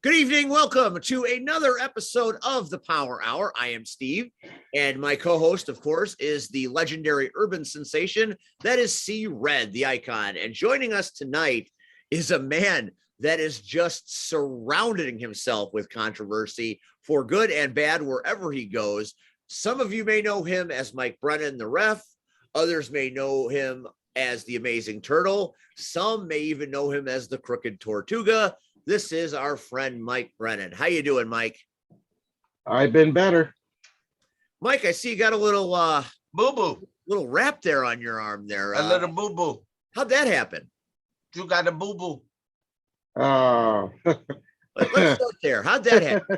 Good evening. Welcome to another episode of the Power Hour. I am Steve, and my co-host, of course, is the legendary urban sensation that is C Red, the icon. And joining us tonight is a man that is just surrounding himself with controversy for good and bad wherever he goes. Some of you may know him as Mike Brennan, the ref. Others may know him as the Amazing Turtle. Some may even know him as the Crooked Tortuga. This is our friend Mike Brennan. How you doing, Mike? I've been better. Mike, I see you got a little boo-boo. Little wrap there on your arm there. A little boo-boo. How'd that happen? You got a boo-boo. Oh. Let's start there. How'd that happen?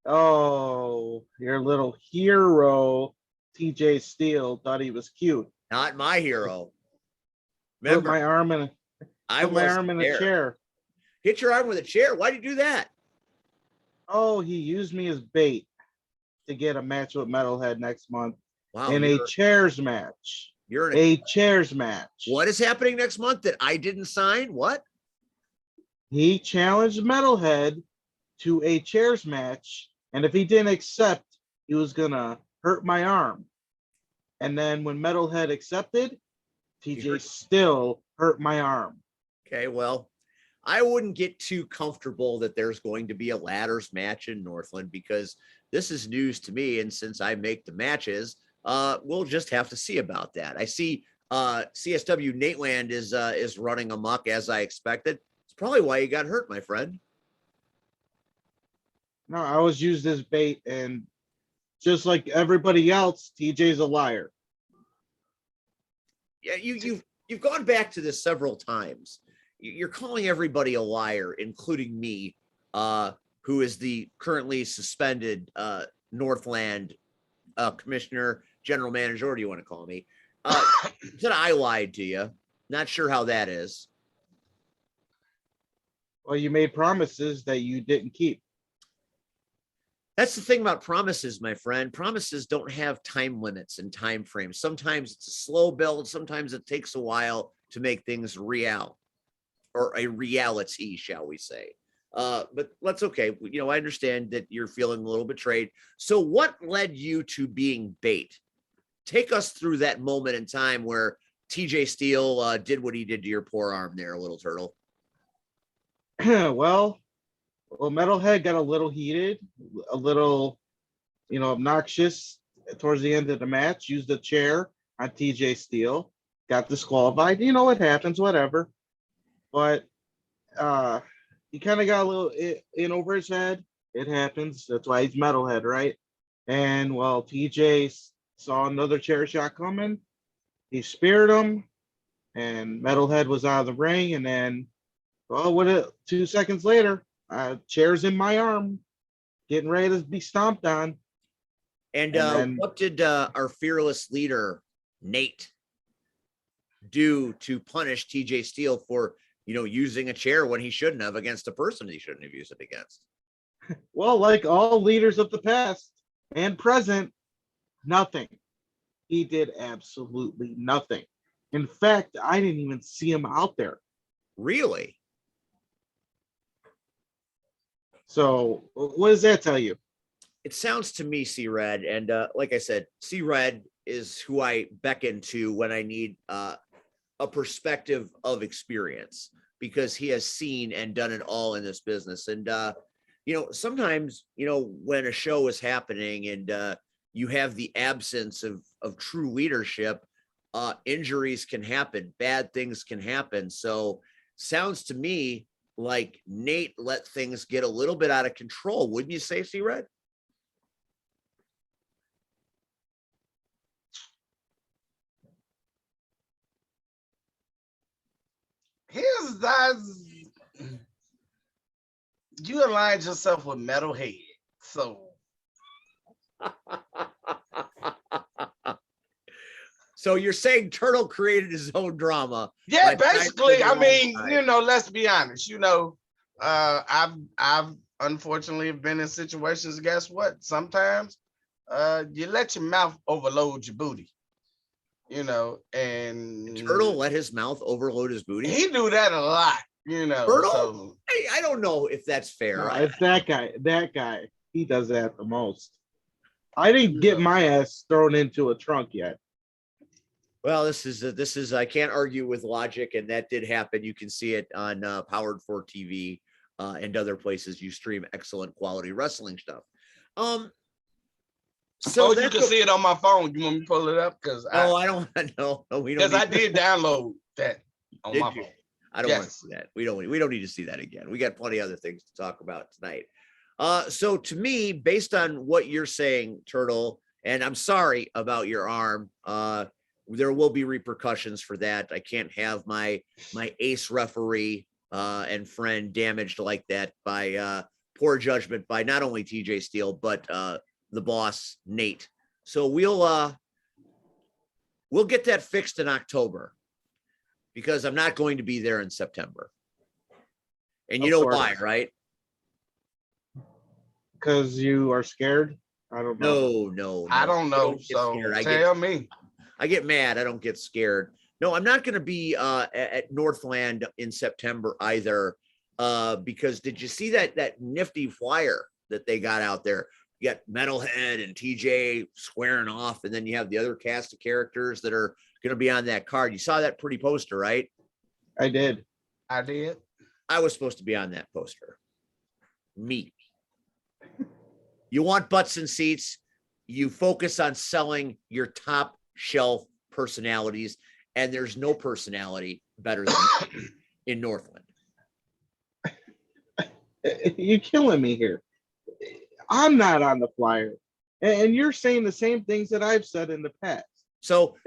Oh, your little hero, TJ Steele, thought he was cute. Not my hero. Remember, put my arm in a chair. Hit your arm with a chair. Why'd you do that? Oh, he used me as bait to get a match with Metalhead next month. Wow, in a chairs match. You're in a chairs match. What is happening next month that I didn't sign? What? He challenged Metalhead to a chairs match, and if he didn't accept, he was gonna hurt my arm. And then when Metalhead accepted, TJ still hurt my arm. Okay, well, I wouldn't get too comfortable that there's going to be a ladders match in Northland because this is news to me. And since I make the matches, we'll just have to see about that. I see CSW Nateland is running amok as I expected. It's probably why you got hurt, my friend. No, I was used as bait, and just like everybody else, TJ's a liar. Yeah, you've gone back to this several times. You're calling everybody a liar, including me, who is the currently suspended Northland commissioner, general manager, or do you want to call me? Said I lied to you. Not sure how that is. Well, you made promises that you didn't keep. That's the thing about promises, my friend. Promises don't have time limits and time frames. Sometimes it's a slow build. Sometimes it takes a while to make things real. Or a reality, shall we say. But that's okay. You know, I understand that you're feeling a little betrayed. So what led you to being bait? Take us through that moment in time where TJ Steele did what he did to your poor arm there, little turtle. Well, Metalhead got a little heated, a little, obnoxious towards the end of the match, used a chair on TJ Steele, got disqualified. You know, it happens, whatever. But he kind of got a little in over his head. It happens. That's why he's Metalhead, right? And well, TJ saw another chair shot coming. He speared him, and Metalhead was out of the ring. And then, 2 seconds later, chair's in my arm, getting ready to be stomped on. And then, what did our fearless leader, Nate, do to punish TJ Steele for using a chair when he shouldn't have against a person he shouldn't have used it against? Well, like all leaders of the past and present, nothing. He did absolutely nothing. In fact, I didn't even see him out there. Really? So what does that tell you? It sounds to me, C-Red, and like I said, C-Red is who I beckon to when I need a perspective of experience, because he has seen and done it all in this business. And sometimes when a show is happening and you have the absence of true leadership, injuries can happen, bad things can happen. So sounds to me like Nate let things get a little bit out of control, wouldn't you say, C-Red? Here's that. You aligned yourself with Metalhead, so. So you're saying Turtle created his own drama? Yeah, basically. I mean, let's be honest. I've unfortunately been in situations. Guess what? Sometimes, you let your mouth overload your booty. And Turtle let his mouth overload his booty. He do that a lot. You know, Turtle? so I don't know if that's fair. No, it's that guy. That guy. He does that the most. I didn't get my ass thrown into a trunk yet. Well, this is I can't argue with logic, and that did happen. You can see it on Powered for TV and other places you stream excellent quality wrestling stuff. So you can see it on my phone. You want me to pull it up? Because I don't know. No, we don't. Because I did download that on my phone. I don't want to see that. We don't need to see that again. We got plenty of other things to talk about tonight. So to me, based on what you're saying, Turtle, and I'm sorry about your arm. There will be repercussions for that. I can't have my ace referee and friend damaged like that by poor judgment by not only TJ Steele but the boss Nate. So we'll get that fixed in October because I'm not going to be there in September. And you know why, right? Because you are scared. I don't know. No. I don't know. So tell me. I get mad. I don't get scared. No, I'm not going to be at Northland in September either. Because did you see that nifty flyer that they got out there? You got Metalhead and TJ squaring off, and then you have the other cast of characters that are going to be on that card. You saw that pretty poster, right? I did. I did. I was supposed to be on that poster. Me. You want butts and seats. You focus on selling your top shelf personalities, and there's no personality better than me in Northland. You're killing me here. I'm not on the flyer, and you're saying the same things that I've said in the past. So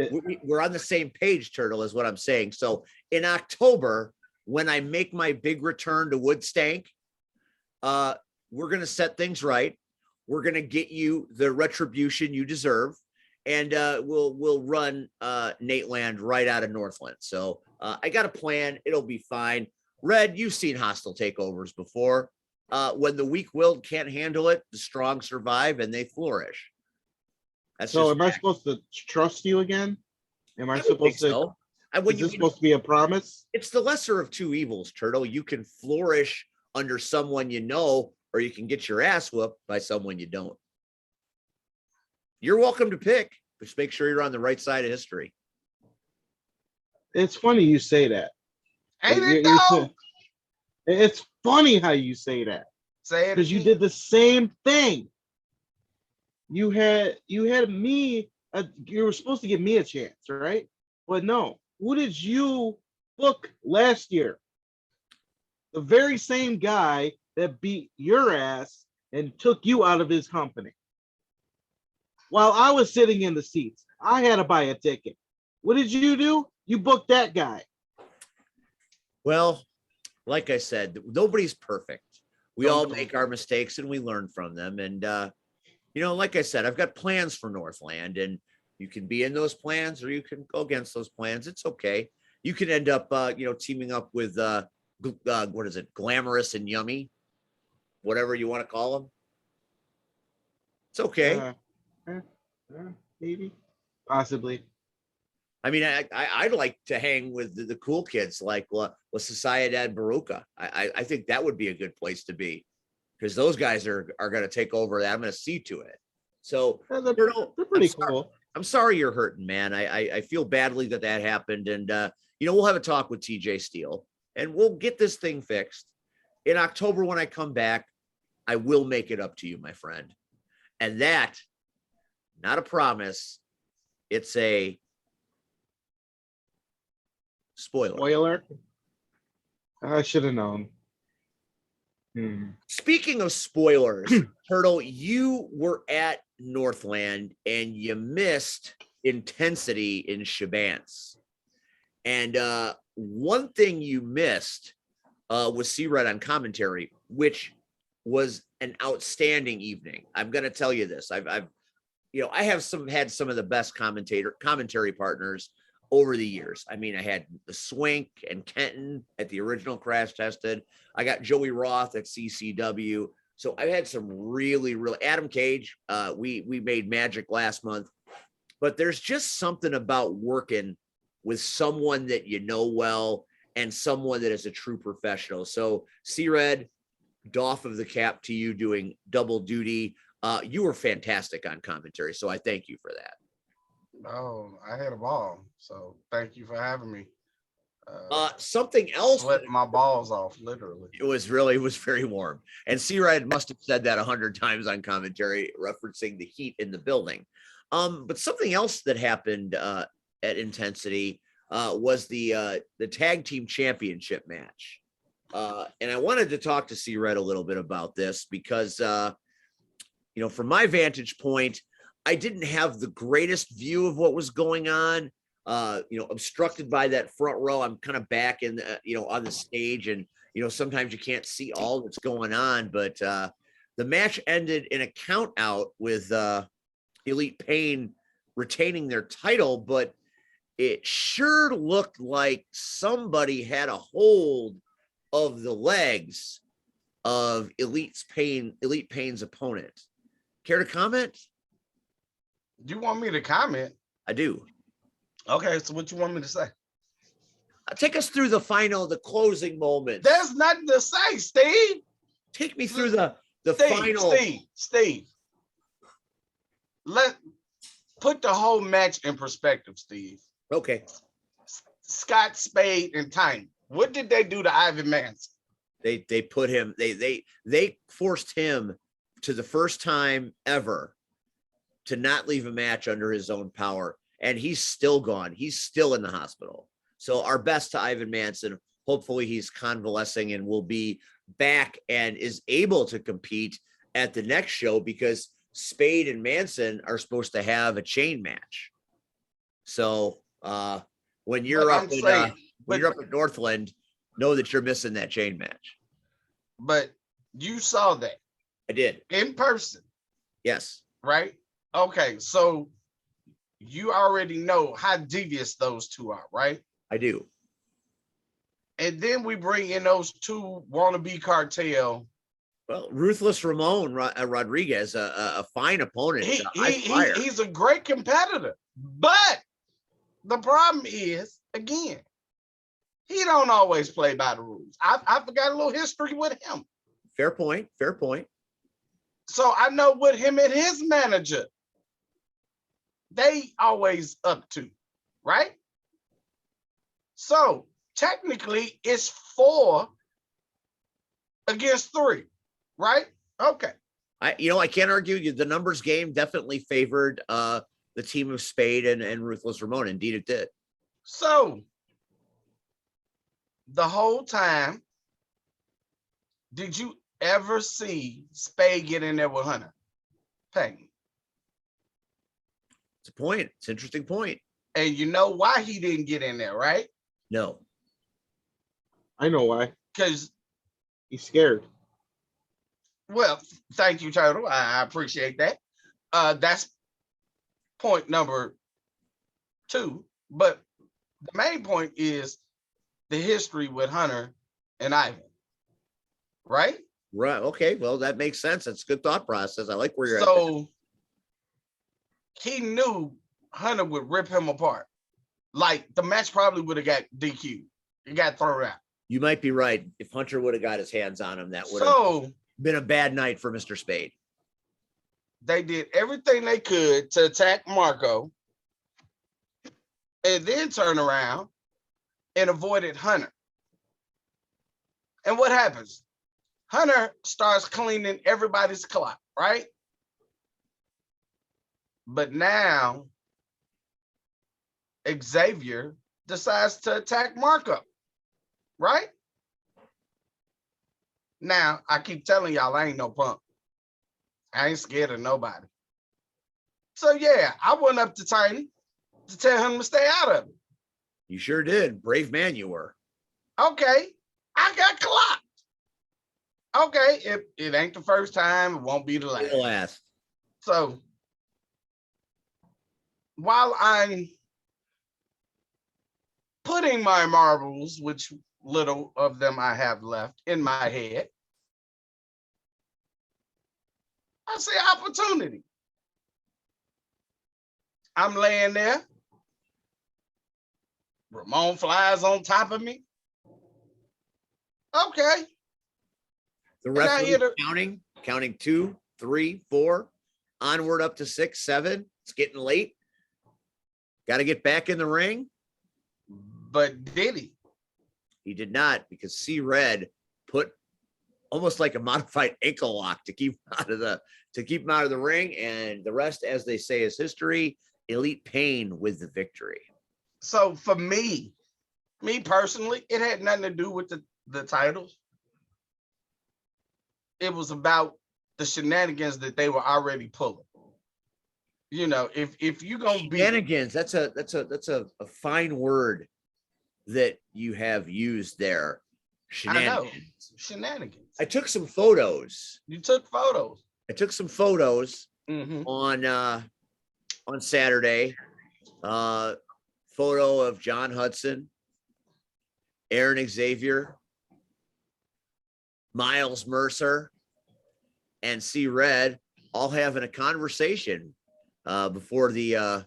we're on the same page, Turtle, is what I'm saying. So in October, when I make my big return to Woodstank, we're going to set things right. We're going to get you the retribution you deserve. And we'll run Nateland right out of Northland. So I got a plan. It'll be fine. Red, you've seen hostile takeovers before. When the weak-willed can't handle it, the strong survive and they flourish. That's so. Am I supposed to trust you again? Am I supposed to? So. Is this supposed to be a promise? It's the lesser of two evils, Turtle. You can flourish under someone you know, or you can get your ass whooped by someone you don't. You're welcome to pick. Just make sure you're on the right side of history. It's funny you say that. Ain't it though? It's funny how you say that. Say it because you did the same thing. You had me. You were supposed to give me a chance, right? But no. Who did you book last year? The very same guy that beat your ass and took you out of his company. While I was sitting in the seats, I had to buy a ticket. What did you do? You booked that guy. Well, like I said, nobody's perfect. We all make our mistakes and we learn from them. And, like I said, I've got plans for Northland, and you can be in those plans or you can go against those plans. It's okay. You can end up, teaming up with, what is it? Glamorous and Yummy, whatever you want to call them. It's okay. Maybe, possibly. I mean, I'd like to hang with the cool kids like La Sociedad Baruca. I think that would be a good place to be because those guys are going to take over that. I'm going to see to it. So they're pretty cool. I'm sorry you're hurting, man. I feel badly that happened. And, we'll have a talk with TJ Steele and we'll get this thing fixed. In October, when I come back, I will make it up to you, my friend. And that, not a promise, it's a spoiler. I should have known. Speaking of spoilers, Turtle, you were at Northland and you missed intensity in Shabance. And one thing you missed was C-Red on commentary, which was an outstanding evening. I'm going to tell you this. I have had some of the best commentary partners over the years. I mean, I had the Swink and Kenton at the original Crash Tested. I got Joey Roth at CCW. So I've had some really Adam Cage. We made magic last month, but there's just something about working with someone that you know well and someone that is a true professional. So C-Red, doff of the cap to you doing double duty. You were fantastic on commentary, so I thank you for that. Oh, I had a ball. So thank you for having me. Something else, Sweat my balls off, literally. it was very warm. And C-Red must have said that 100 times on commentary, referencing the heat in the building. But something else that happened at Intensity was the tag team championship match. And I wanted to talk to C-Red a little bit about this because, from my vantage point, I didn't have the greatest view of what was going on. Obstructed by that front row. I'm kind of back in, on the stage, and sometimes you can't see all that's going on. But the match ended in a count out with Elite Pain retaining their title, but it sure looked like somebody had a hold of the legs of Elite Pain's opponent. Care to comment? Do you want me to comment? I do. Okay, so what you want me to say? Take us through the closing moments. There's nothing to say, Steve. Take me through the Steve, final. Steve. Let put the whole match in perspective, Steve. Okay. Scott, Spade, and Tiny. What did they do to Ivan Manson? They put him. They forced him to the first time ever to not leave a match under his own power. And he's still gone. He's still in the hospital. So our best to Ivan Manson. Hopefully he's convalescing and will be back and is able to compete at the next show, because Spade and Manson are supposed to have a chain match. So when you're up in Northland, know that you're missing that chain match. But you saw that. I did. In person. Yes. Right? Okay, so you already know how devious those two are, right? I do. And then we bring in those two wannabe cartel. Well, Ruthless Ramon Rodriguez, a fine opponent. He's a great competitor. But the problem is, again, he don't always play by the rules. I forgot a little history with him. Fair point. So I know what him and his manager, they always up to, right? So technically it's 4 against 3, right? Okay. I can't argue. The numbers game definitely favored the team of Spade and Ruthless Ramon. Indeed it did. So the whole time, did you ever see Spade get in there with Hunter Payton? It's a point. It's an interesting point. And you know why he didn't get in there, right? No. I know why. Because he's scared. Well, thank you, Turtle. I appreciate that. That's point number 2. But the main point is the history with Hunter and Ivan, right? Right. Okay. Well, that makes sense. That's a good thought process. I like where you're at. So he knew Hunter would rip him apart. Like the match probably would have got DQ. It got thrown out. You might be right. If Hunter would have got his hands on him, that would have been a bad night for Mr. Spade. They did everything they could to attack Marco and then turn around and avoided Hunter. And what happens? Hunter starts cleaning everybody's clock, right? But now Xavier decides to attack Marco, right? Now, I keep telling y'all I ain't no punk. I ain't scared of nobody. So yeah, I went up to Tiny to tell him to stay out of it. You sure did. Brave man you were. Okay, I got clocked. Okay, it ain't the first time, it won't be the last. So while I'm putting my marbles, which little of them I have left, in my head, I see opportunity. I'm laying there. Ramon flies on top of me. Okay. The And I referee hear the- counting 2, 3, 4, onward up to 6, 7. It's getting late. Got to get back in the ring. But did he? He did not, because C Red put almost like a modified ankle lock to keep him out of the ring, and the rest, as they say, is history. Elite Pain with the victory. So for me personally, it had nothing to do with the titles. It was about the shenanigans that they were already pulling. You know, if you're gonna be Shenanigans, that's a fine word that you have used there. I know. Shenanigans. Shenanigans. I took some photos. You took photos. I took some photos Mm-hmm. on Saturday. Photo of John Hudson, Aaron Xavier, Miles Mercer, and C Red all having a conversation before the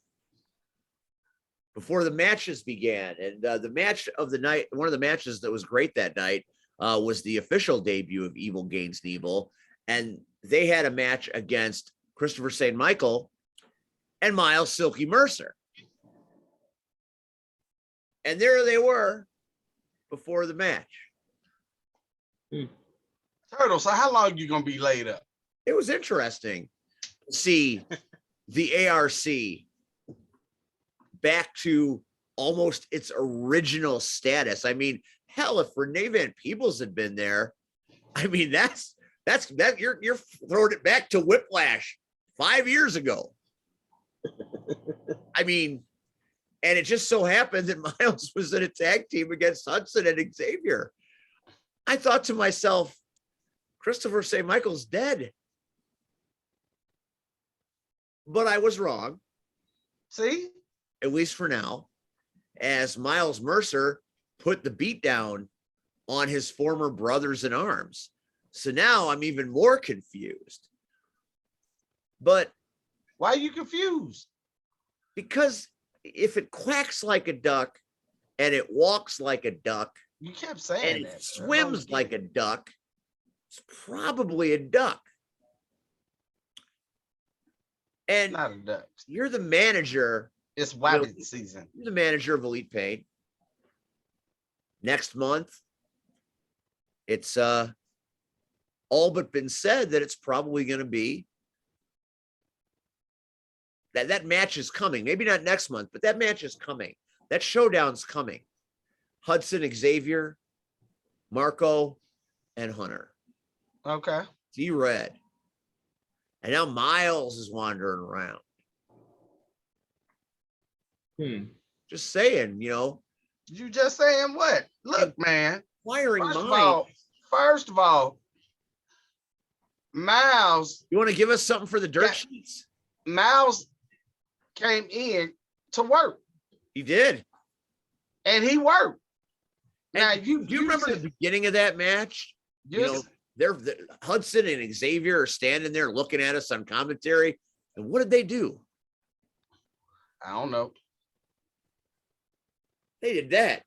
matches began. And the match of the night, one of the matches that was great that night, was the official debut of Evil Gaines Neville. And they had a match against Christopher St. Michael and Miles Silky Mercer. And there they were before the match. Turtle, so how long you gonna be laid up? It was interesting to see the ARC back to almost its original status. I mean, hell, if Renee Van Peebles had been there, I mean, that's you're throwing it back to Whiplash 5 years ago. I mean, and it just so happened that Miles was in a tag team against Hudson and Xavier. I thought to myself, Christopher St. Michael's dead. But I was wrong. See? At least for now, as Miles Mercer put the beat down on his former brothers in arms. So now I'm even more confused. But Why are you confused? because if it quacks like a duck and it walks like a duck You kept saying and that. it swims like a duck, it's probably a duck. And Not a duck. you're the manager. It's wabbit season. You're the manager of Elite Pain. Next month, it's all but been said that it's probably going to be that match is coming. Maybe not next month, but that match is coming. That showdown's coming. Hudson, Xavier, Marco, and Hunter. Okay. D-Red. And now Miles is wandering around. Just saying, You just saying what? Look, man. Wiring First mind. of all, Miles You want to give us something for the dirt sheets? Miles came in to work, He did. and he worked. And Now do you remember the beginning of that match? Yes. Hudson and Xavier are standing there looking at us on commentary. And what did they do? I don't know. They did that.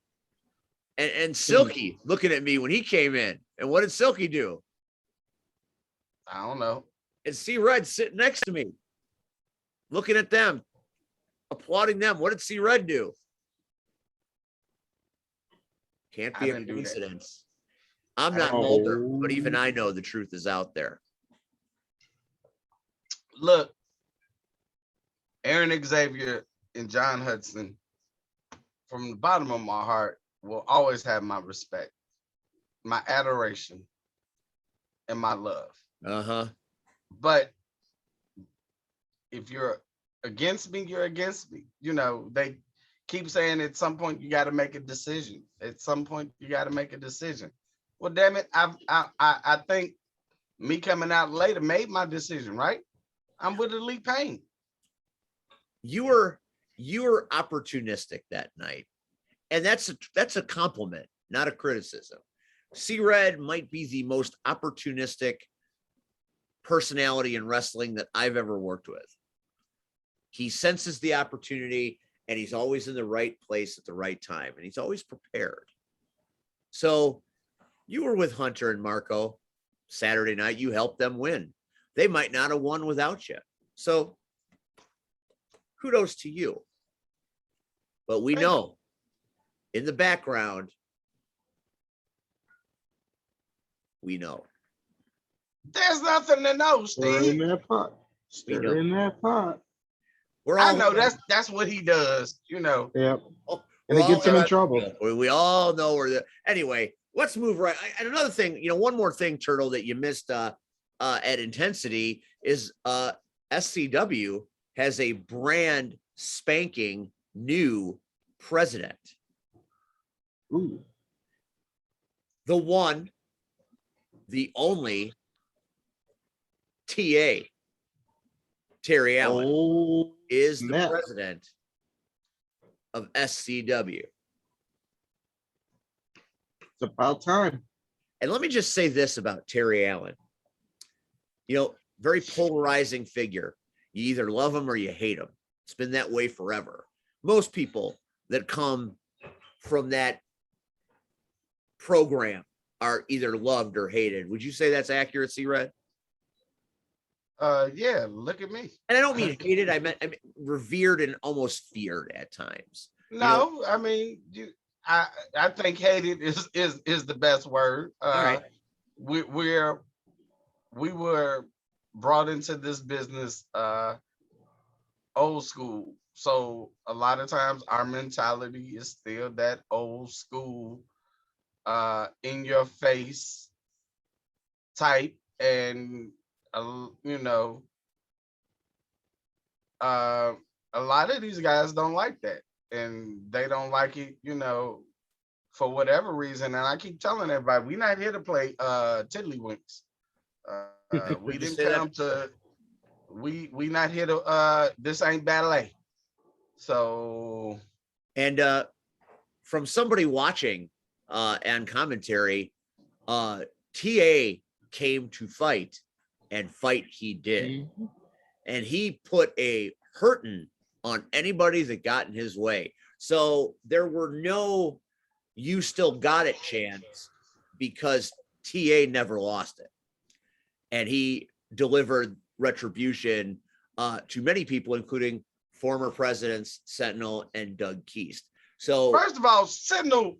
And Silky looking at me when he came in. And what did Silky do? I don't know. And C Red sitting next to me, looking at them, applauding them. What did C Red do? Can't be a didn't do that. coincidence. I'm not Mulder, but even I know the truth is out there. Look, Aaron Xavier and John Hudson, from the bottom of my heart, will always have my respect, my adoration, and my love. Uh-huh. But if you're against me, you're against me. They keep saying at some point you got to make a decision. At some point you got to make a decision. Well, damn it, I think me coming out later made my decision, right? I'm with Elite Pain. You were opportunistic that night. And that's a compliment, not a criticism. C-Red might be the most opportunistic personality in wrestling that I've ever worked with. He senses the opportunity and he's always in the right place at the right time and he's always prepared. So You were with Hunter and Marco Saturday night. You helped them win. They might not have won without you. So kudos to you. But we know in the background, we know. There's nothing to know, Stir in Steve. that pot. Stir in that pot. We're all I know that's what he does, you know. Yep. Oh, And it gets him in trouble. We all know where the anyway. Let's move right. And another thing, one more thing, Turtle, that you missed at Intensity is SCW has a brand spanking new president. Ooh. The one, the only TA, Terry Allen, is the president of SCW. It's about time. And let me just say this about Terry Allen. Very polarizing figure. You either love him or you hate him. It's been that way forever. Most people that come from that program are either loved or hated. Would you say that's accurate, C-Red? Yeah, look at me. And I don't mean hated. I mean revered and almost feared at times. No, I mean, I think hated is the best word. All right. We were brought into this business old school. So a lot of times our mentality is still that old school, in your face type, and a lot of these guys don't like that, and they don't like it, for whatever reason. And I keep telling everybody, we're not here to play tiddlywinks. We didn't come to. We not here to. This ain't ballet. So. And from somebody watching and commentary, TA came to fight, and fight he did. Mm-hmm. And he put a hurting on anybody that got in his way. So there were no you still got it chance, because TA never lost it. And he delivered retribution to many people, including former presidents Sentinel and Doug Keast. So first of all, Sentinel,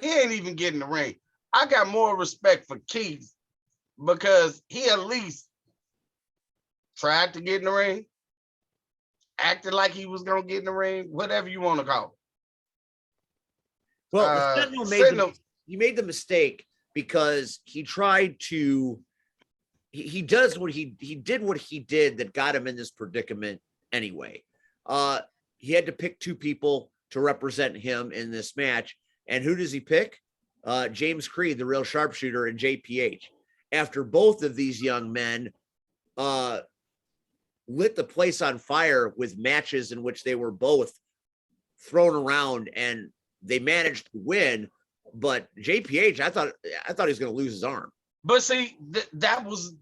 he ain't even getting the ring. I got more respect for Keast because he at least tried to get in the ring, acted like he was gonna get in the ring, whatever you want to call it. Well, Sentinel made the mistake because he tried to. He did what he did that got him in this predicament anyway. He had to pick two people to represent him in this match, and who does he pick? James Creed, the real sharpshooter, and JPH. After both of these young men lit the place on fire with matches in which they were both thrown around, and they managed to win. But JPH, I thought he was going to lose his arm. But see, that was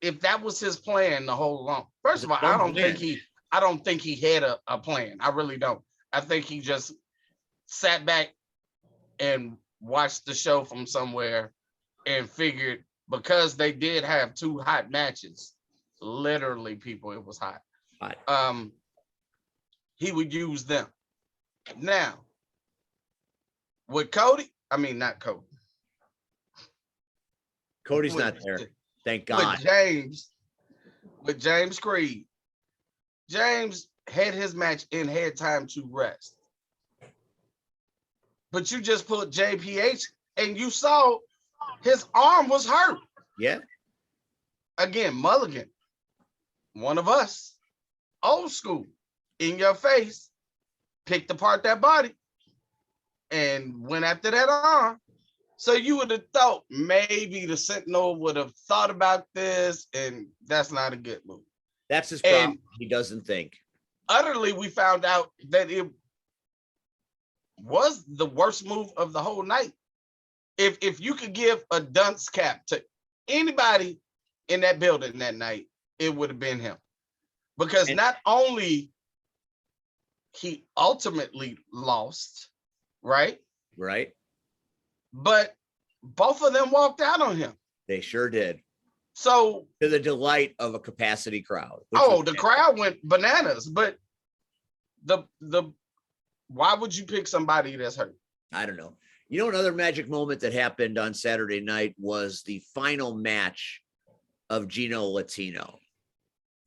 if that was his plan the whole long. First of all, I don't think he had a plan. I really don't. I think he just sat back and watched the show from somewhere and figured, because they did have two hot matches, literally, people, it was hot. He would use them. Now, with Cody, Cody's not there. Thank God. With James Creed, James had his match and had time to rest. But you just put JPH and you saw his arm was hurt. Yeah. Again, Mulligan, one of us, old school, in your face, picked apart that body and went after that arm. So you would have thought maybe the Sentinel would have thought about this, and that's not a good move. That's his problem. And he doesn't think. Utterly, we found out that it was the worst move of the whole night. If you could give a dunce cap to anybody in that building that night, it would have been him. Because not only he ultimately lost, right? Right. but both of them walked out on him. They sure did. So To the delight of a capacity crowd. the crowd went bananas, but the why would you pick somebody that's hurt? I don't know. You know, another magic moment that happened on Saturday night was the final match of Gino Latino.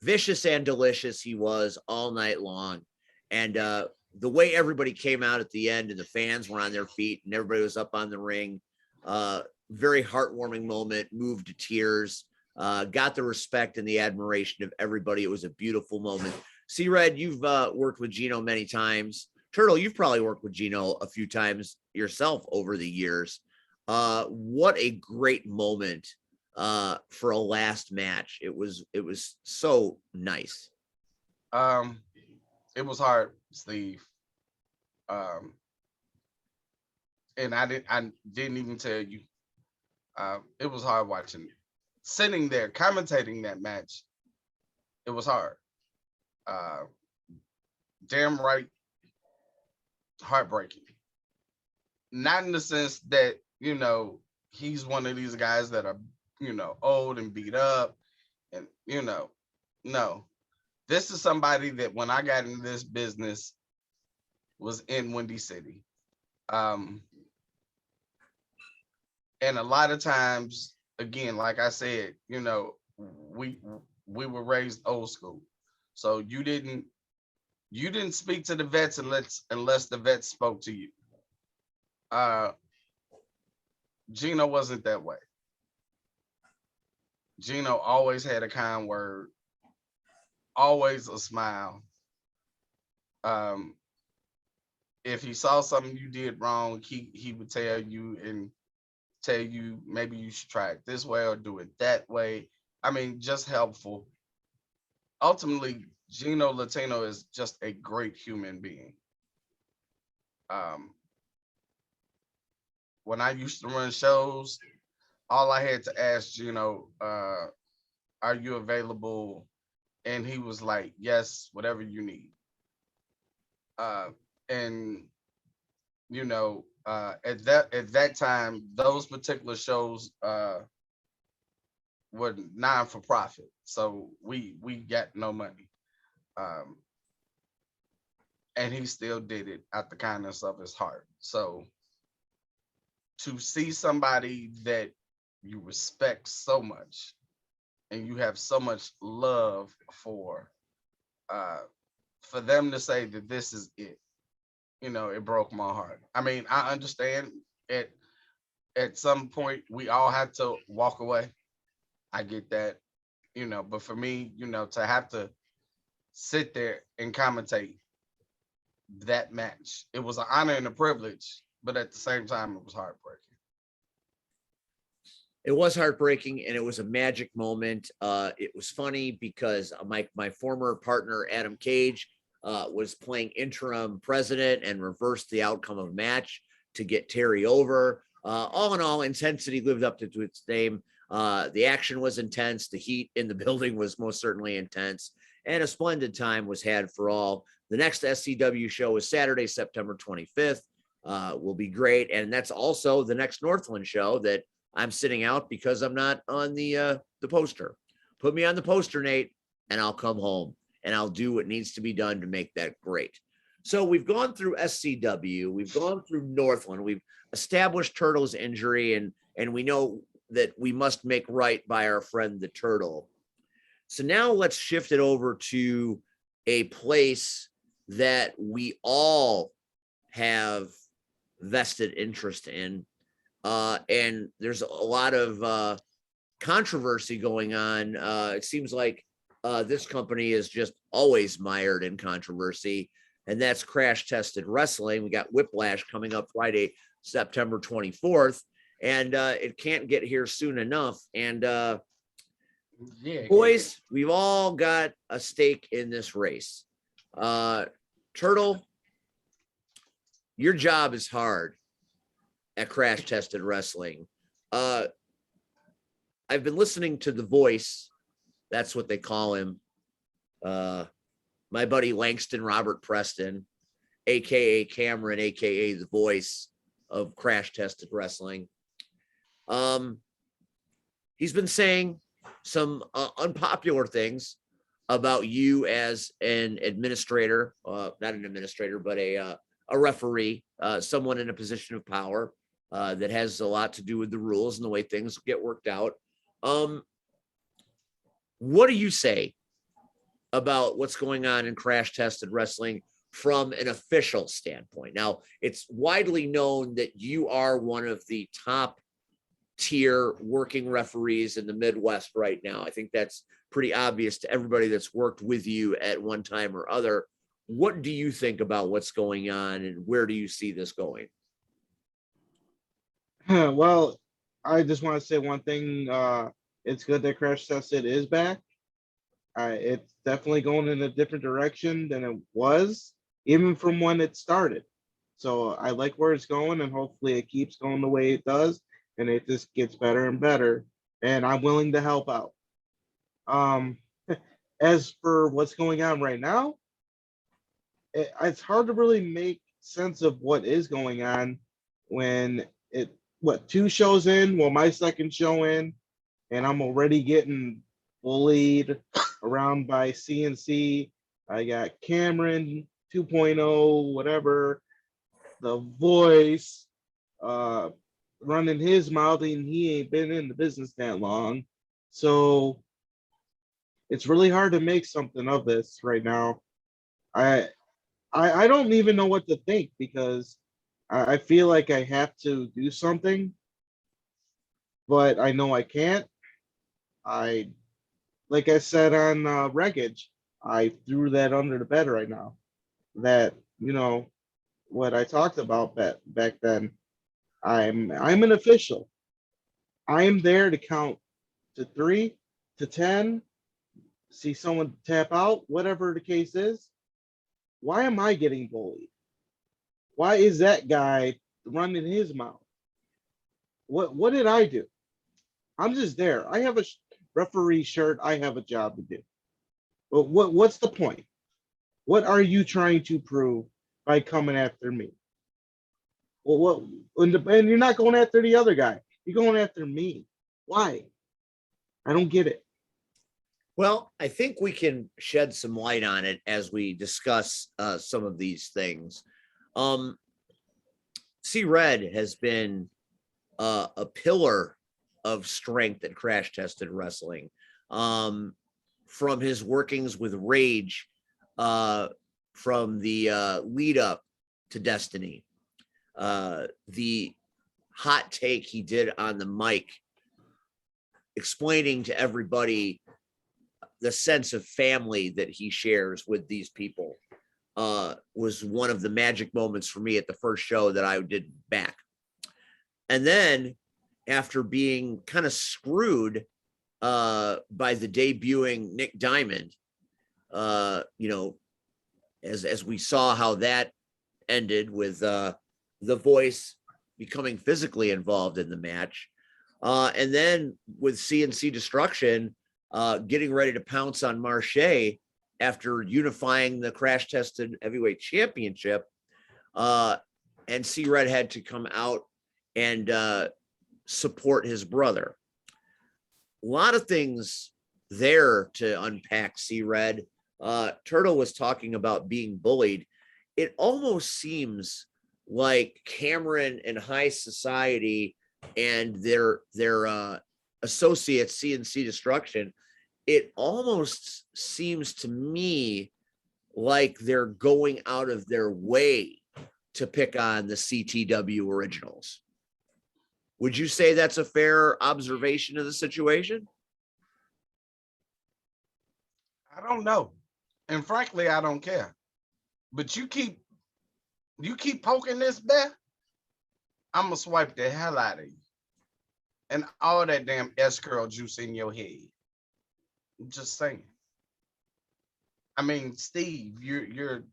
Vicious and delicious he was all night long. And the way everybody came out at the end and the fans were on their feet and everybody was up on the ring, very heartwarming moment, moved to tears, got the respect and the admiration of everybody. It was a beautiful moment. C-Red, you've worked with Gino many times. Turtle, you've probably worked with Gino a few times yourself over the years. What a great moment for a last match. It was so nice. It was hard, Steve. And I didn't even tell you. It was hard watching, sitting there commentating that match. It was hard. Damn right, heartbreaking. Not in the sense that, you know, he's one of these guys that are, you know, old and beat up and, you know, no. This is somebody that when I got into this business was in Windy City. And a lot of times, again, like I said, you know, we were raised old school. So you didn't speak to the vets unless the vets spoke to you. Gino wasn't that way. Gino always had a kind word, always a smile. If he saw something you did wrong, he would tell you and tell you maybe you should try it this way or do it that way. I mean, just helpful. Ultimately, Gino Latino is just a great human being. When I used to run shows, all I had to ask Gino, are you available? And he was like, yes, whatever you need. And you know, at that time, those particular shows were non-for-profit, so we got no money. And he still did it out the kindness of his heart. So to see somebody that you respect so much and you have so much love for them to say that this is it, you know, it broke my heart. I mean, I understand at some point we all have to walk away. I get that, you know, but for me, you know, to have to sit there and commentate that match, it was an honor and a privilege, but at the same time, it was heartbreaking. It was heartbreaking and it was a magic moment. It was funny because my former partner, Adam Cage, was playing interim president and reversed the outcome of a match to get Terry over. All in all, intensity lived up to its name. The action was intense. The heat in the building was most certainly intense. And a splendid time was had for all. The next SCW show is Saturday, September 25th. Will be great. And that's also the next Northland show that I'm sitting out because I'm not on the poster. Put me on the poster, Nate, and I'll come home and I'll do what needs to be done to make that great. So we've gone through SCW, we've gone through Northland, we've established Turtle's injury, and we know that we must make right by our friend the Turtle. So now let's shift it over to a place that we all have vested interest in. And there's a lot of controversy going on. It seems like this company is just always mired in controversy, and that's Crash Tested Wrestling. We got Whiplash coming up Friday, September 24th, and it can't get here soon enough. And boys, we've all got a stake in this race. Turtle, your job is hard at Crash Tested Wrestling. I've been listening to The Voice. That's what they call him. My buddy Langston Robert Preston, aka Cameron, aka The Voice, of Crash Tested Wrestling. He's been saying some unpopular things about you as an administrator, not an administrator, but a referee, someone in a position of power that has a lot to do with the rules and the way things get worked out. What do you say about what's going on in Crash Tested Wrestling from an official standpoint? Now, it's widely known that you are one of the top tier working referees in the Midwest right now. I think that's pretty obvious to everybody that's worked with you at one time or other. What do you think about what's going on, and where do you see this going? Well, I just want to say one thing. It's good that Crash Tested is back. It's definitely going in a different direction than it was, even from when it started. So I like where it's going, and hopefully it keeps going the way it does, and it just gets better and better. And I'm willing to help out. As for what's going on right now, it's hard to really make sense of what is going on when two shows in, well, my second show in, and I'm already getting bullied around by CNC. I got Cameron 2.0, whatever, the voice, running his mouth, and he ain't been in the business that long. So it's really hard to make something of this right now. I don't even know what to think, because I feel like I have to do something, but I know I can't. Like I said on Wreckage, I threw that under the bed right now. That, what I talked about back then. I'm an official. I am there to count to 3 to 10, see someone tap out, whatever the case is. Why am I getting bullied? Why is that guy running his mouth? What did I do? I'm just there. I have a referee shirt. I have a job to do. But what's the point? What are you trying to prove by coming after me? Well, and you're not going after the other guy. You're going after me. Why? I don't get it. Well, I think we can shed some light on it as we discuss some of these things. C Red has been a pillar of strength at Crash Tested Wrestling, from his workings with Rage, from the lead up to Destiny, the hot take he did on the mic, explaining to everybody the sense of family that he shares with these people, was one of the magic moments for me at the first show that I did back. And then after being kind of screwed by the debuting Nick Diamond, as we saw how that ended with the voice becoming physically involved in the match. And then with CNC Destruction, getting ready to pounce on Marche after unifying the Crash Tested Heavyweight Championship, and C Red had to come out and support his brother. A lot of things there to unpack, C Red. Turtle was talking about being bullied. It almost seems like Cameron and High Society and their associates, CNC Destruction, it almost seems to me like they're going out of their way to pick on the CTW originals. Would you say that's a fair observation of the situation? I don't know. And frankly, I don't care. But you keep poking this bear, I'm gonna swipe the hell out of you. And all that damn S-curl juice in your head. I'm just saying. I mean, Steve, you're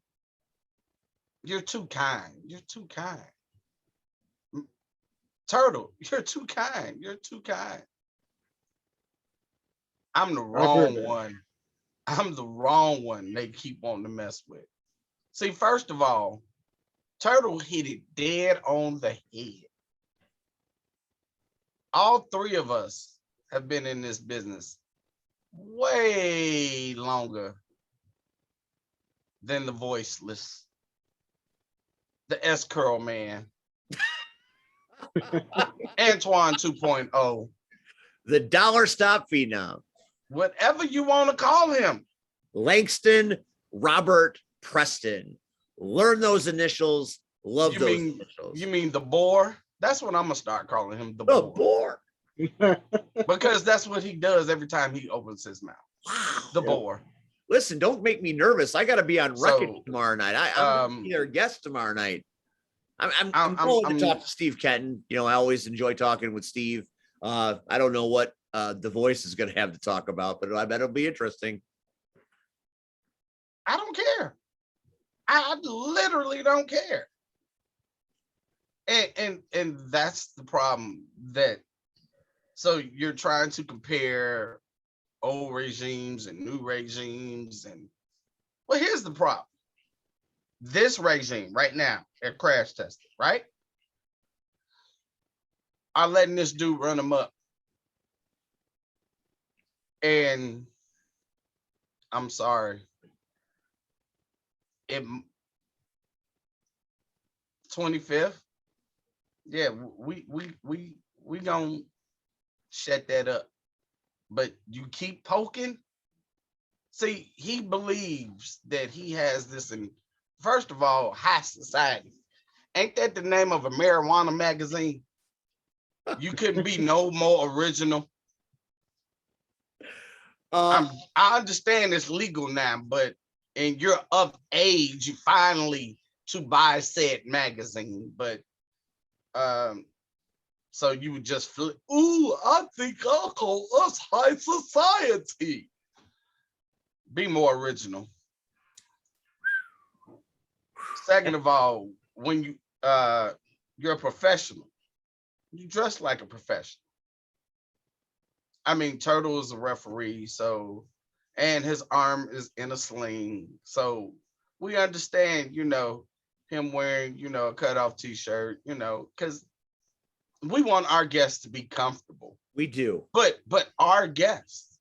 too kind. You're too kind. Turtle, you're too kind. You're too kind. I'm the wrong one. I'm the wrong one they keep wanting to mess with. See, first of all, Turtle hit it dead on the head. All three of us have been in this business way longer than the voiceless, the S Curl man, Antoine 2.0, The dollar stop phenom, whatever you want to call him. Langston Robert Preston. Learn those initials. Love You those mean initials. you mean the boar? That's what I'm gonna start calling him, the The boar, boar. because that's what he does every time he opens his mouth. Wow. The boar. Listen, don't make me nervous. I got to be on record So, tomorrow night. I'm gonna be their guest tomorrow night. I'm going to talk to Steve Kenton. You know, I always enjoy talking with Steve. I don't know what the voice is going to have to talk about, but I bet it'll be interesting. I don't care. I literally don't care. And that's the problem. That so you're trying to compare old regimes and new regimes, and well, here's the problem. This regime right now at Crash Testing, right, are letting this dude run them up. And I'm sorry. It 25th. Yeah, we gonna shut that up. But you keep poking. See, he believes that he has this in, first of all, high society. Ain't that the name of a marijuana magazine? You couldn't be no more original. I understand it's legal now, but and you're of age finally to buy said magazine, but so you would just flip. Ooh, I think I'll call us high society. Be more original. Second of all, when you're a professional, you dress like a professional. I mean, Turtle is a referee, so, and his arm is in a sling, so we understand, you know, him wearing, you know, a cutoff t-shirt, you know, because we want our guests to be comfortable. We do. But our guests,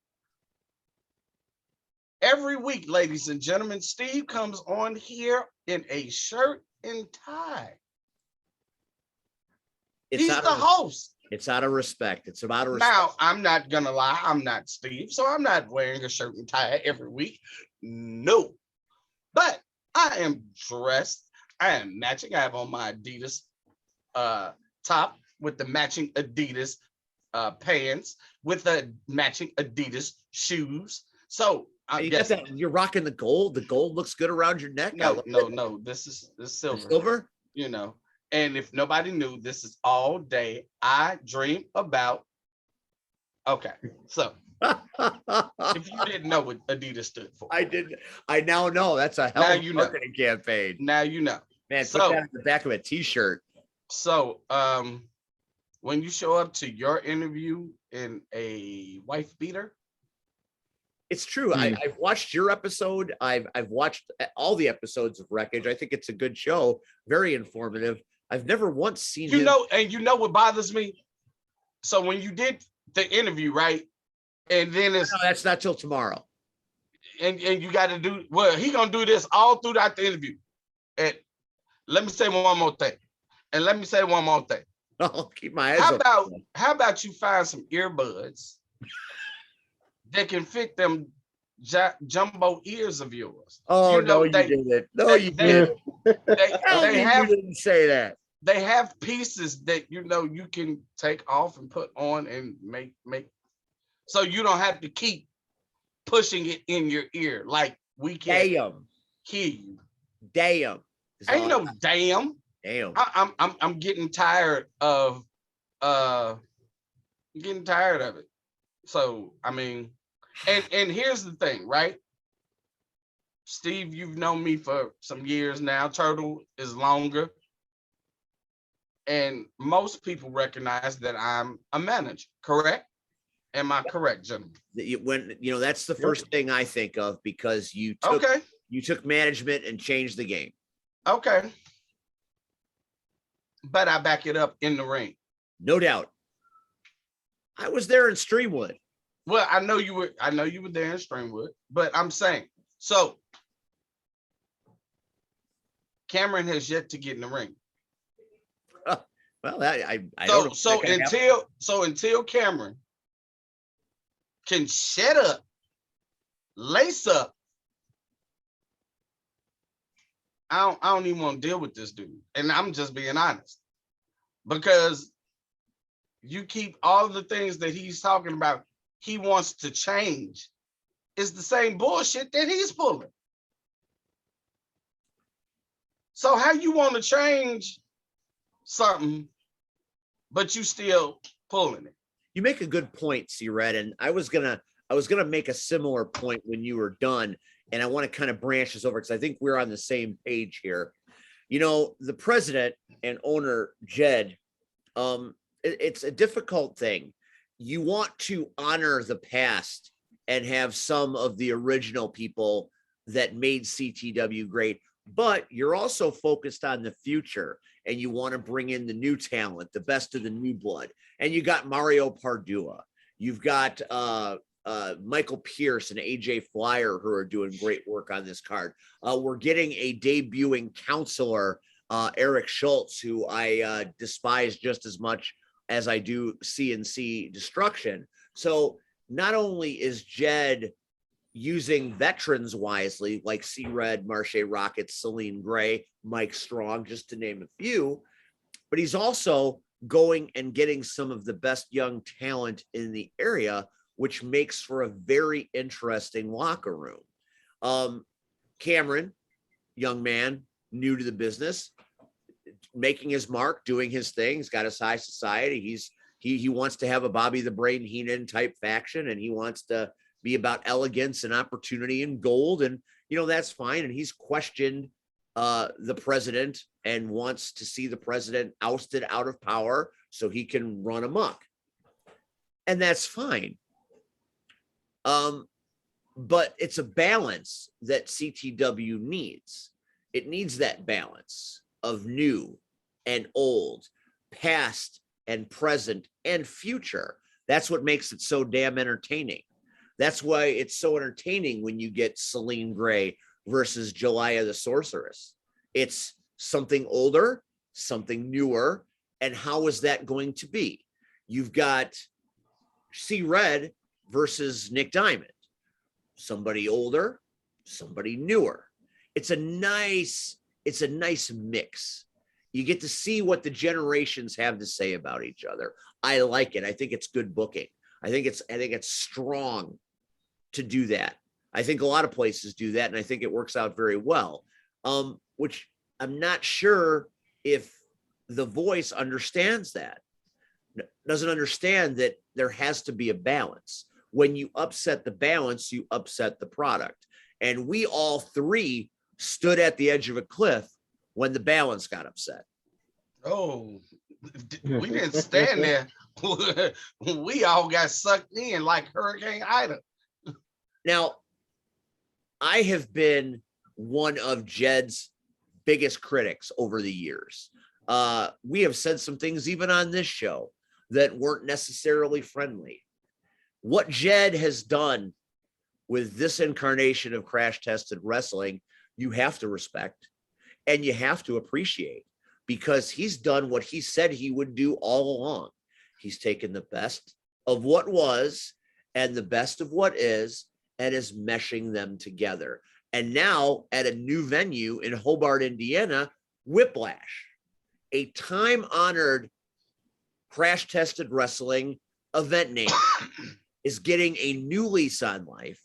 every week, ladies and gentlemen, Steve comes on here in a shirt and tie. He's the host. It's out of respect. It's about respect. Now, I'm not gonna lie, I'm not Steve, so I'm not wearing a shirt and tie every week. No. But I am dressed. I am matching. I have on my Adidas top with the matching Adidas pants with the matching Adidas shoes. So you're rocking the gold. The gold looks good around your neck. No. This is silver. Silver? You know. And if nobody knew, this is all day I dream about. Okay, so if you didn't know what Adidas stood for, I did. I now know. That's a hell of a marketing campaign. Now you know. Man, put that on the back of a t-shirt. So when you show up to your interview in a wife beater, it's true. I've watched your episode. I've watched all the episodes of Wreckage. I think it's a good show. Very informative. I've never once seen you know what bothers me. So when you did the interview, right, and then it's that's not till tomorrow. And you got to do he gonna do this all throughout the interview. And let me say one more thing. I'll keep my eyes open. How about you find some earbuds that can fit them jumbo ears of yours? Oh, no, you didn't. No, you didn't. You didn't say that. They have pieces that, you know, you can take off and put on and make so you don't have to keep pushing it in your ear like we can hear you. Damn. Ain't no damn. Damn. I'm getting tired of it. So I mean, and here's the thing, right? Steve, you've known me for some years now. Turtle is longer. And most people recognize that I'm a manager, correct? Am I correct, gentlemen? When that's the first thing I think of, because you took management and changed the game. Okay. but I back it up in the ring. No doubt. I was there in Streamwood. Well, I know you were there in Streamwood, but I'm saying, so Cameron has yet to get in the ring. Well, I don't know. So until Cameron can shut up, lace up, I don't even want to deal with this dude. And I'm just being honest. Because you keep all the things that he's talking about, he wants to change. It's the same bullshit that he's pulling. So how you want to change something, but you still pulling it? You make a good point, C-Red, and I was gonna make a similar point when you were done, and I want to kind of branch this over because I think we're on the same page here. You know, the president and owner, Jed, it's a difficult thing. You want to honor the past and have some of the original people that made CTW great, but you're also focused on the future and you want to bring in the new talent, the best of the new blood. And you got Mario Pardua. You've got Michael Pierce and AJ Flyer who are doing great work on this card. We're getting a debuting counselor, Eric Schultz, who I despise just as much as I do CNC Destruction. So not only is Jed using veterans wisely, like C-Red, Marche Rockets, Celine Gray, Mike Strong, just to name a few, but he's also going and getting some of the best young talent in the area, which makes for a very interesting locker room. Cameron, young man, new to the business, making his mark, doing his thing. He's got his high society. He wants to have a Bobby the Brain Heenan type faction, and he wants to be about elegance and opportunity and gold. And, you know, that's fine. And he's questioned the president and wants to see the president ousted out of power so he can run amok. And that's fine. But it's a balance that CTW needs. It needs that balance of new and old, past and present and future. That's what makes it so damn entertaining. That's why it's so entertaining when you get Celine Gray versus Jelaya the Sorceress. It's something older, something newer, and how is that going to be? You've got C-Red versus Nick Diamond. Somebody older, somebody newer. It's a nice mix. You get to see what the generations have to say about each other. I like it. I think it's good booking. I think it's strong to do that. I think a lot of places do that, and I think it works out very well. Which I'm not sure if the Voice understands that. Doesn't understand that there has to be a balance. When you upset the balance, you upset the product. And we all three stood at the edge of a cliff when the balance got upset. Oh, we didn't stand there. We all got sucked in like Hurricane Ida. Now, I have been one of Jed's biggest critics over the years. We have said some things even on this show that weren't necessarily friendly. What Jed has done with this incarnation of Crash Tested Wrestling, you have to respect and you have to appreciate, because he's done what he said he would do all along. He's taken the best of what was and the best of what is and is meshing them together. And now at a new venue in Hobart, Indiana, Whiplash, a time-honored Crash Tested Wrestling event name, is getting a new lease on life.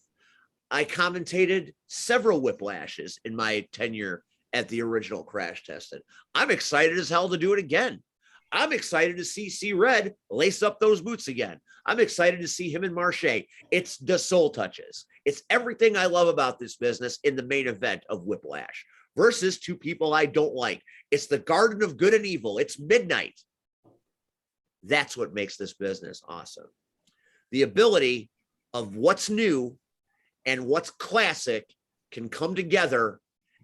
I commentated several Whiplashes in my tenure at the original Crash Tested. I'm excited as hell to do it again. I'm excited to see C-Red lace up those boots again. I'm excited to see him and Marche. It's the soul touches. It's everything I love about this business in the main event of Whiplash versus two people I don't like. It's the Garden of Good and Evil. It's midnight. That's what makes this business awesome. The ability of what's new and what's classic can come together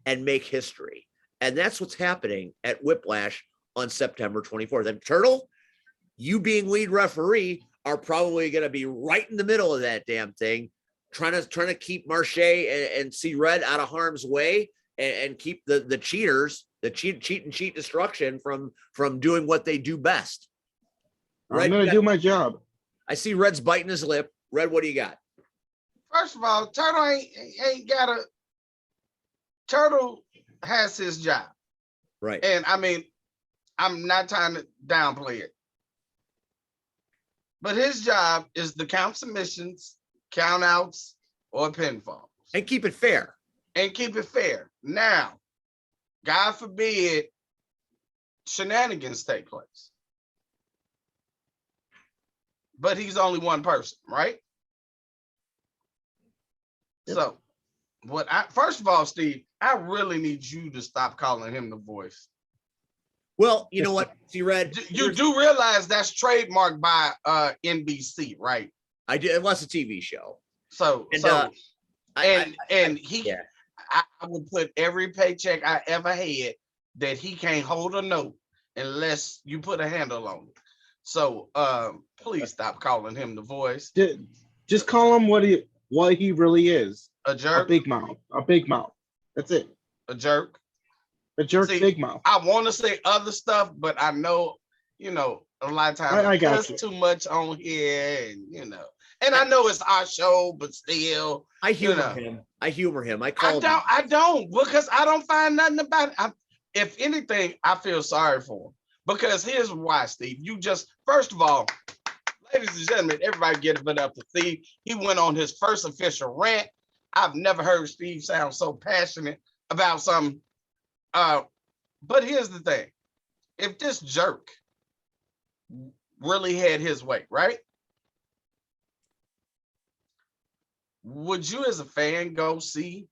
and make history. And that's what's happening at Whiplash on September 24th. And Turtle, you being lead referee are probably going to be right in the middle of that damn thing, trying to keep Marche and See Red out of harm's way and keep the cheaters, the cheat destruction from doing what they do best. I'm going to do my job. I see Red's biting his lip. Red, what do you got? First of all, Turtle ain't got a. Turtle has his job. Right. And I mean, I'm not trying to downplay it. But his job is to count submissions, count outs, or pinfalls. And keep it fair. And keep it fair. Now, God forbid shenanigans take place. But he's only one person, right? Yep. So, first of all, Steve, I really need you to stop calling him the voice. Well, you know what, See Red? You do realize that's trademarked by NBC, right? I do. It was a TV show. I would put every paycheck I ever had that he can't hold a note unless you put a handle on it. So please stop calling him the voice. Just call him what he really is. A jerk. A big mouth. A big mouth. That's it. A jerk. A jerk. See, big mouth. I want to say other stuff, but I know, a lot of times I got too much on here, and and I know it's our show, but still, I humor him. I don't because I don't find nothing about it. If anything, I feel sorry for him because here's why, Steve. First of all, ladies and gentlemen, everybody get it up to Steve. He went on his first official rant. I've never heard Steve sound so passionate about something. But here's the thing. If this jerk really had his way, right? Would you as a fan go see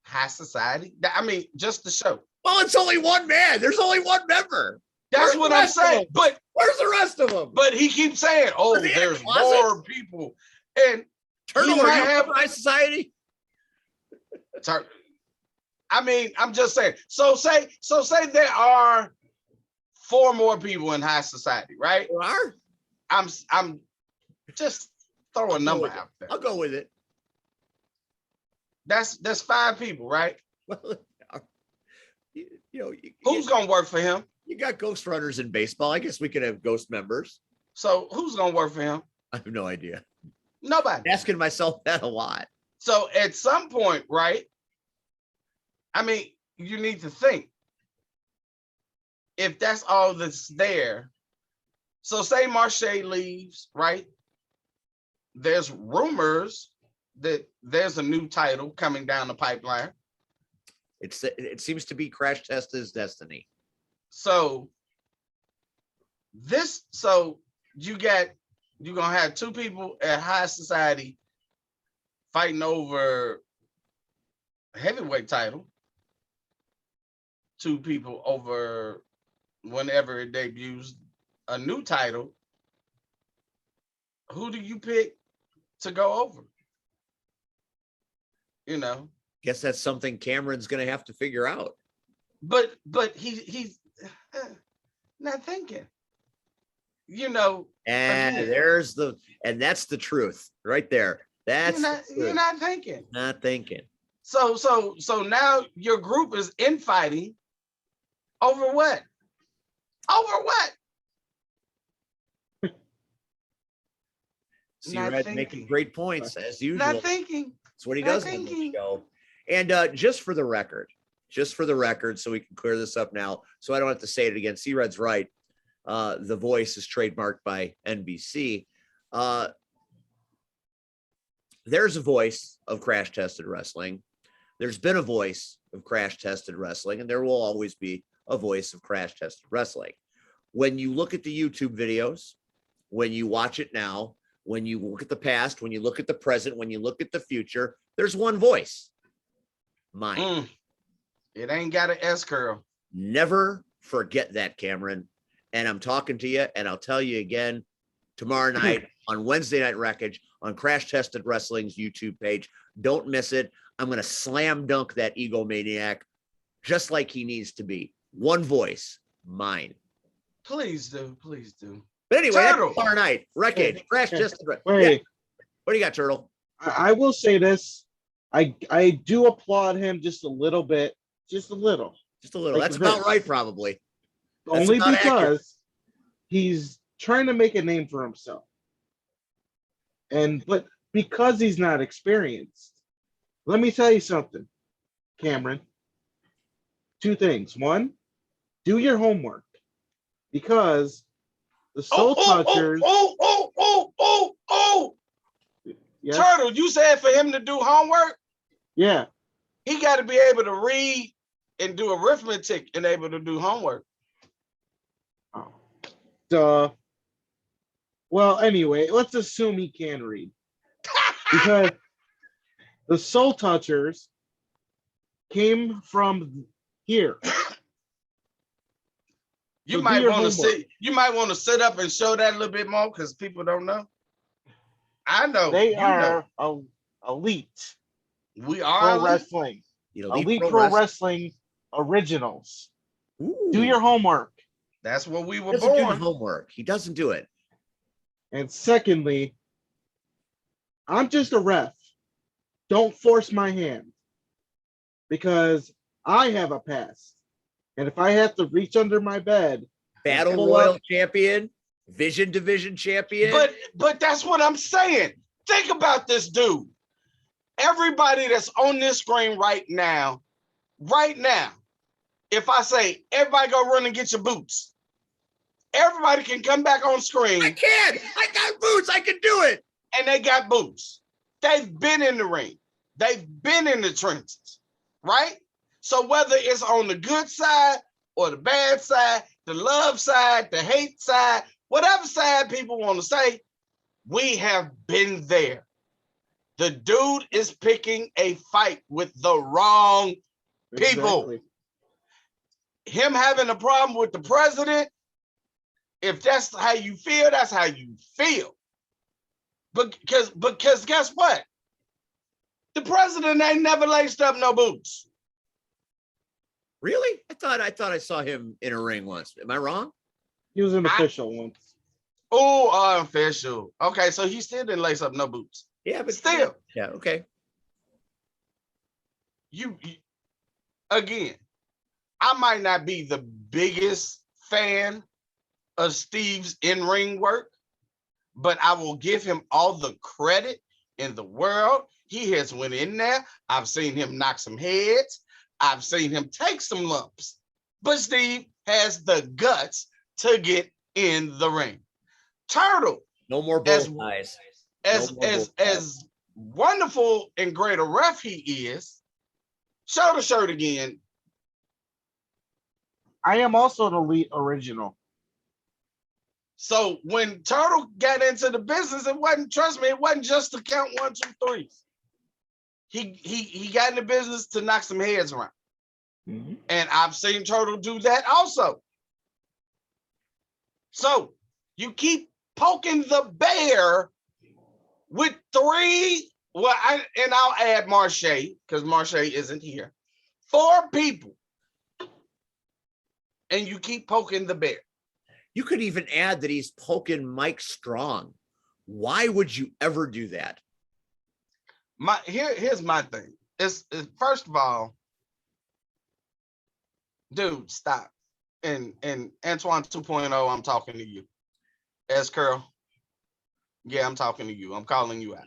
High Society? I mean, just the show. Well, it's only one man. There's only one member. That's what I'm saying. But where's the rest of them? But he keeps saying, "Oh, there's more people." And Turtle, are you have High Society? I mean, I'm just saying. So say there are 4 more people in High Society, right? There are. I'm just throw a number out there. I'll go with it. That's 5 people, right? Well, who's gonna work for him? You got ghost runners in baseball. I guess we could have ghost members. So who's gonna work for him? I have no idea. Nobody. I'm asking myself that a lot. So at some point, right? I mean, you need to think. If that's all that's there, so say Marche leaves, right? There's rumors that there's a new title coming down the pipeline. It seems to be Crash Testa's destiny. So you're gonna have 2 people at High Society fighting over a heavyweight title. 2 people over whenever it debuts a new title. Who do you pick to go over? Guess that's something Cameron's going to have to figure out. But he's not thinking. And that's the truth right there. You're not thinking. Not thinking. So now your group is infighting over what? Over what? See Red making great points as usual. Not thinking. That's what he does on the show. And just for the record, so we can clear this up now, so I don't have to say it again. See Red's right. The voice is trademarked by NBC. There's a voice of Crash Tested Wrestling. There's been a voice of Crash Tested Wrestling, and there will always be a voice of Crash Tested Wrestling. When you look at the YouTube videos, when you watch it now, when you look at the past, when you look at the present, when you look at the future, there's one voice. Mine. It ain't got an S curl. Never forget that, Cameron. And I'm talking to you, and I'll tell you again tomorrow night on Wednesday Night Wreckage on Crash Tested Wrestling's YouTube page. Don't miss it. I'm going to slam dunk that egomaniac just like he needs to be. One voice, mine. Please do. Please do. But anyway, that's Turtle. our night. Wreckage. Crash Hey, just. Wait, Yeah. What do you got, Turtle? I will say this. I do applaud him just a little bit. Just a little. Just a little. Like That's this. about right, probably. That's Only about because accurate. he's trying to make a name for himself. But because he's not experienced, let me tell you something, Cameron. Two things. One, do your homework. Because the Soul Touchers. Yes, Turtle, you said for him to do homework, yeah. he got to be able to read and do arithmetic and able to do homework. Oh. Duh. Well, anyway, let's assume he can read. Because the Soul Touchers came from here. You So do might your want to homework. sit. You might want to sit up and show that a little bit more because people don't know. I know. They you know. are elite We pro are elite. wrestling. Elite pro wrestling. wrestling originals. Ooh. Do your homework. That's what we He were doesn't do the born. homework. He doesn't do it. And secondly, I'm just a ref. Don't force my hand. Because I have a past. And if I have to reach under my bed, Battle pull Royal up- champion, Vision Division champion. But that's what I'm saying. Think about this dude. Everybody that's on this screen right now, if I say everybody go run and get your boots, everybody can come back on I screen can. I got boots. I can do it. and they got boots. They've been in the ring. They've been in the trenches, right? So whether it's on the good side or the bad side, the love side, the hate side, whatever side people want to say, we have been there. The dude is picking a fight with the wrong people. Exactly. Him having a problem with the president, if that's how you feel, that's how you feel. Because guess what? The president ain't never laced up no boots. Really? I thought I saw him in a ring once. Am I wrong? He was an official once. Oh, official. Okay, so he still didn't lace up no boots. Yeah, but Still. Yeah, okay. You again, I might not be the biggest fan of Steve's in-ring work, but I will give him all the credit in the world. He has went in there. I've seen him knock some heads. I've seen him take some lumps. But Steve has the guts to get in the ring. Turtle, No more As- bull ties. as wonderful and great a ref he is, show the shirt again. I am also an elite original. So when Turtle got into the business, it wasn't, trust me, it wasn't just to count 1, 2, 3. He got in the business to knock some heads around. Mm-hmm. And I've seen Turtle do that also. So you keep poking the bear with 3, and I'll add Marche, because Marche isn't here. 4 people. And you keep poking the bear. You could even add that he's poking Mike Strong. Why would you ever do that? Here's my thing. It's first of all, dude, stop. And Antoine 2.0, I'm talking to you. S Curl. Yeah, I'm talking to you. I'm calling you out.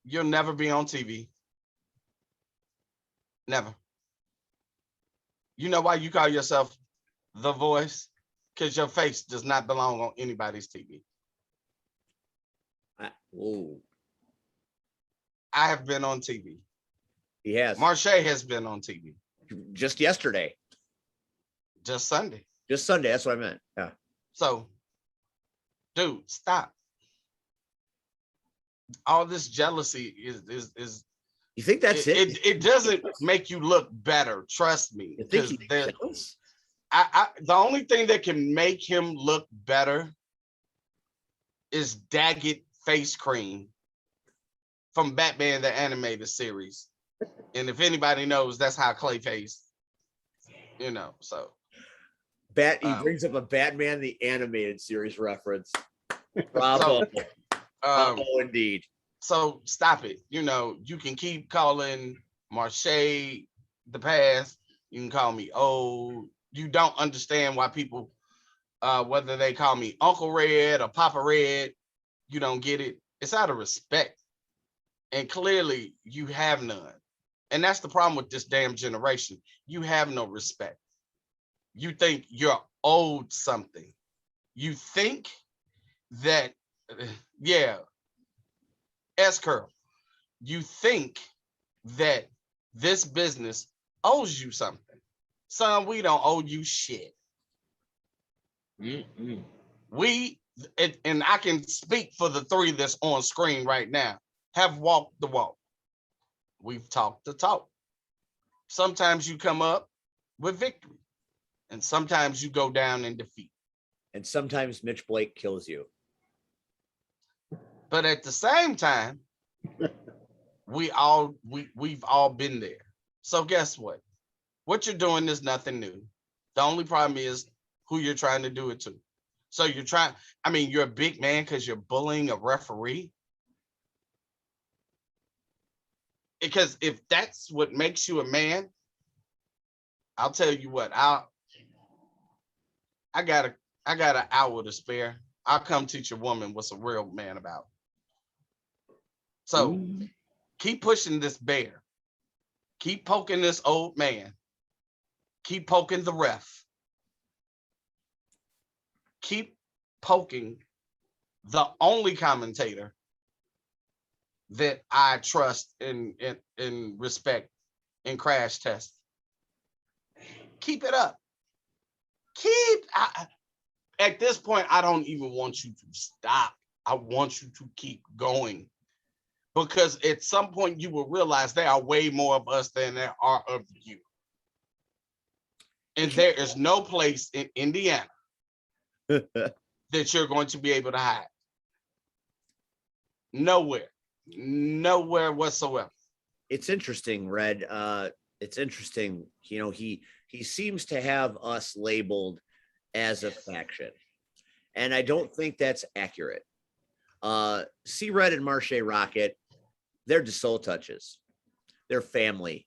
You'll never be on TV. Never. You know why you call yourself The Voice? Because your face does not belong on anybody's TV. Whoa. I have been on TV. He has. Marche has been on TV. Just yesterday. Just Sunday. Just Sunday. That's what I meant. Yeah. So, dude, stop. All this jealousy is You think that's it? It doesn't make you look better. Trust me. You think Because he's jealous? the only thing that can make him look better is Daggett face cream from Batman the Animated Series. And if anybody knows, that's how Clayface So He brings up a Batman the Animated Series reference. Bravo. Bravo indeed. So stop it. You can keep calling Marche the past. You can call me old. You don't understand why people, whether they call me Uncle Red or Papa Red, you don't get it. It's out of respect. And clearly you have none. And that's the problem with this damn generation. You have no respect. You think you're owed something. You think that, S-curl. You think that this business owes you something. Son, we don't owe you shit. Mm-mm. And I can speak for the three that's on screen right now, have walked the walk. We've talked the talk. Sometimes you come up with victory, and sometimes you go down in defeat. And sometimes Mitch Blake kills you. But at the same time, we've all been there. So guess what? What you're doing is nothing new. The only problem is who you're trying to do it to. So you're a big man because you're bullying a referee. Because if that's what makes you a man, I'll tell you what, I got an hour to spare. I'll come teach a woman what's a real man about. So keep pushing this bear. Keep poking this old man. Keep poking the ref. Keep poking the only commentator that I trust and respect in Crash Test. Keep it up. At this point, I don't even want you to stop. I want you to keep going. Because at some point you will realize there are way more of us than there are of you. And there is no place in Indiana that you're going to be able to hide. Nowhere whatsoever. It's interesting, Red. It's interesting. He seems to have us labeled as a faction, and I don't think that's accurate. C Red and Marche Rocket, they're DeSoul Touches. They're family.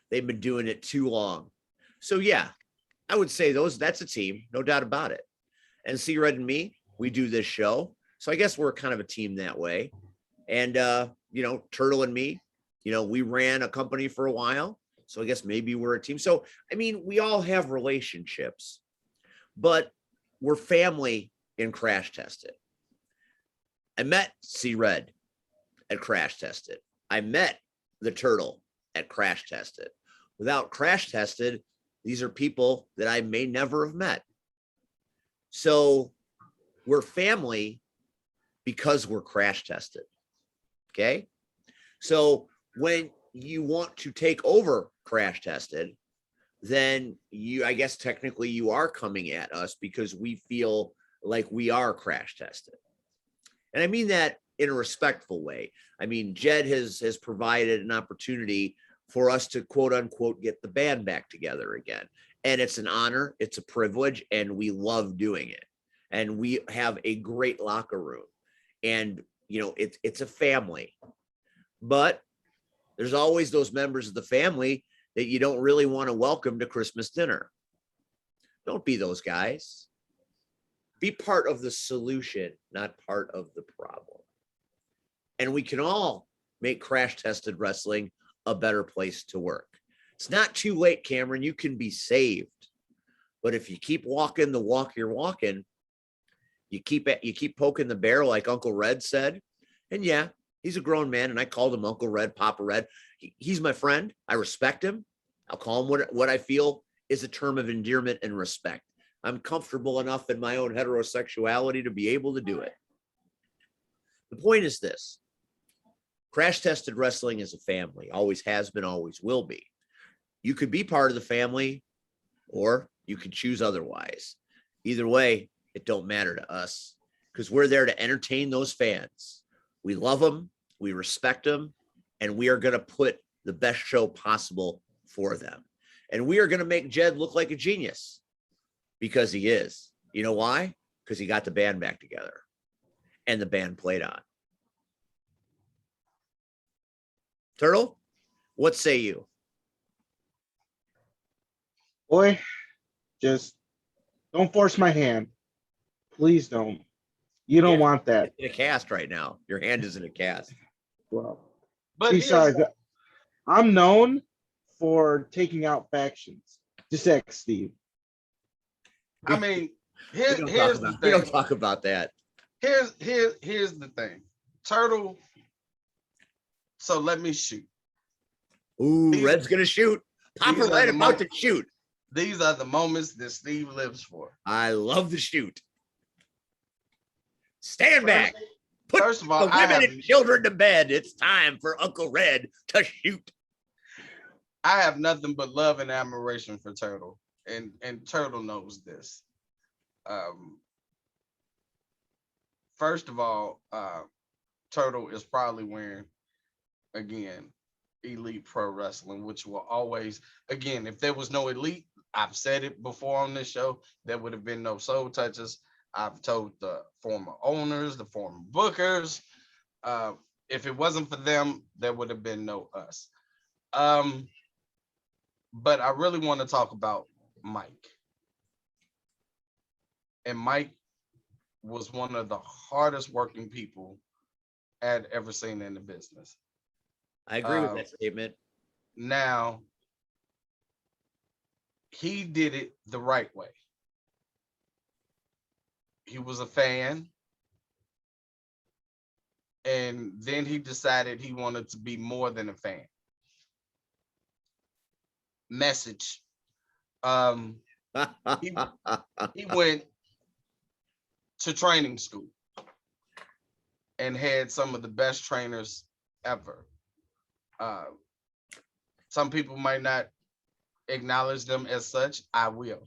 They've been doing it too long. So yeah, I would say that's a team, no doubt about it. And C Red and me, we do this show. So I guess we're kind of a team that way. And Turtle and me, we ran a company for a while. So I guess maybe we're a team. So we all have relationships, but we're family in Crash Tested. I met C Red at Crash Tested. I met the Turtle at Crash Tested. Without Crash Tested, these are people that I may never have met. So we're family because we're Crash Tested. Okay. So when you want to take over Crash Tested, then I guess technically you are coming at us because we feel like we are Crash Tested. And I mean that in a respectful way. Jed has provided an opportunity for us to quote unquote get the band back together again. And it's an honor, it's a privilege, and we love doing it. And we have a great locker room. And it's a family. But there's always those members of the family that you don't really want to welcome to Christmas dinner. Don't be those guys. Be part of the solution, not part of the problem. And we can all make Crash Tested Wrestling a better place to work. It's not too late, Cameron. You can be saved. But if you keep walking the walk you're walking, you keep poking the bear like Uncle Red said. And yeah, he's a grown man, and I called him Uncle Red, Papa Red. He's my friend. I respect him. I'll call him what I feel is a term of endearment and respect. I'm comfortable enough in my own heterosexuality to be able to do it. The point is this. Crash Tested Wrestling is a family. Always has been, always will be. You could be part of the family, or you could choose otherwise. Either way, it don't matter to us because we're there to entertain those fans. We love them, we respect them, and we are going to put the best show possible for them. And we are going to make Jed look like a genius because he is. You know why? Because he got the band back together and the band played on. Turtle, what say you? Boy, just don't force my hand. Please don't. You don't want that. It's in a cast right now. Your hand is in a cast. Well, But besides, I'm known for taking out factions. Just ask Steve. I mean, We here's the thing. don't talk about that. Here's the thing. Turtle. So let me shoot. Ooh, Red's gonna shoot. Papa Red about to shoot. These are the moments that Steve lives for. I love the shoot. Stand back. Put First of all, the women and children to bed. It's time for Uncle Red to shoot. I have nothing but love and admiration for Turtle, and Turtle knows this. First of all, Turtle is probably wearing, again, Elite Pro Wrestling, which will always, again, if there was no Elite, I've said it before on this show, there would have been no Soul Touchers. I've told the former owners, the former bookers, if it wasn't for them, there would have been no us. But I really want to talk about Mike. And Mike was one of the hardest working people I'd ever seen in the business. I agree with that statement. Now, he did it the right way. He was a fan. And then he decided he wanted to be more than a fan. Message. He went to training school and had some of the best trainers ever. Some people might not acknowledge them as such. I will.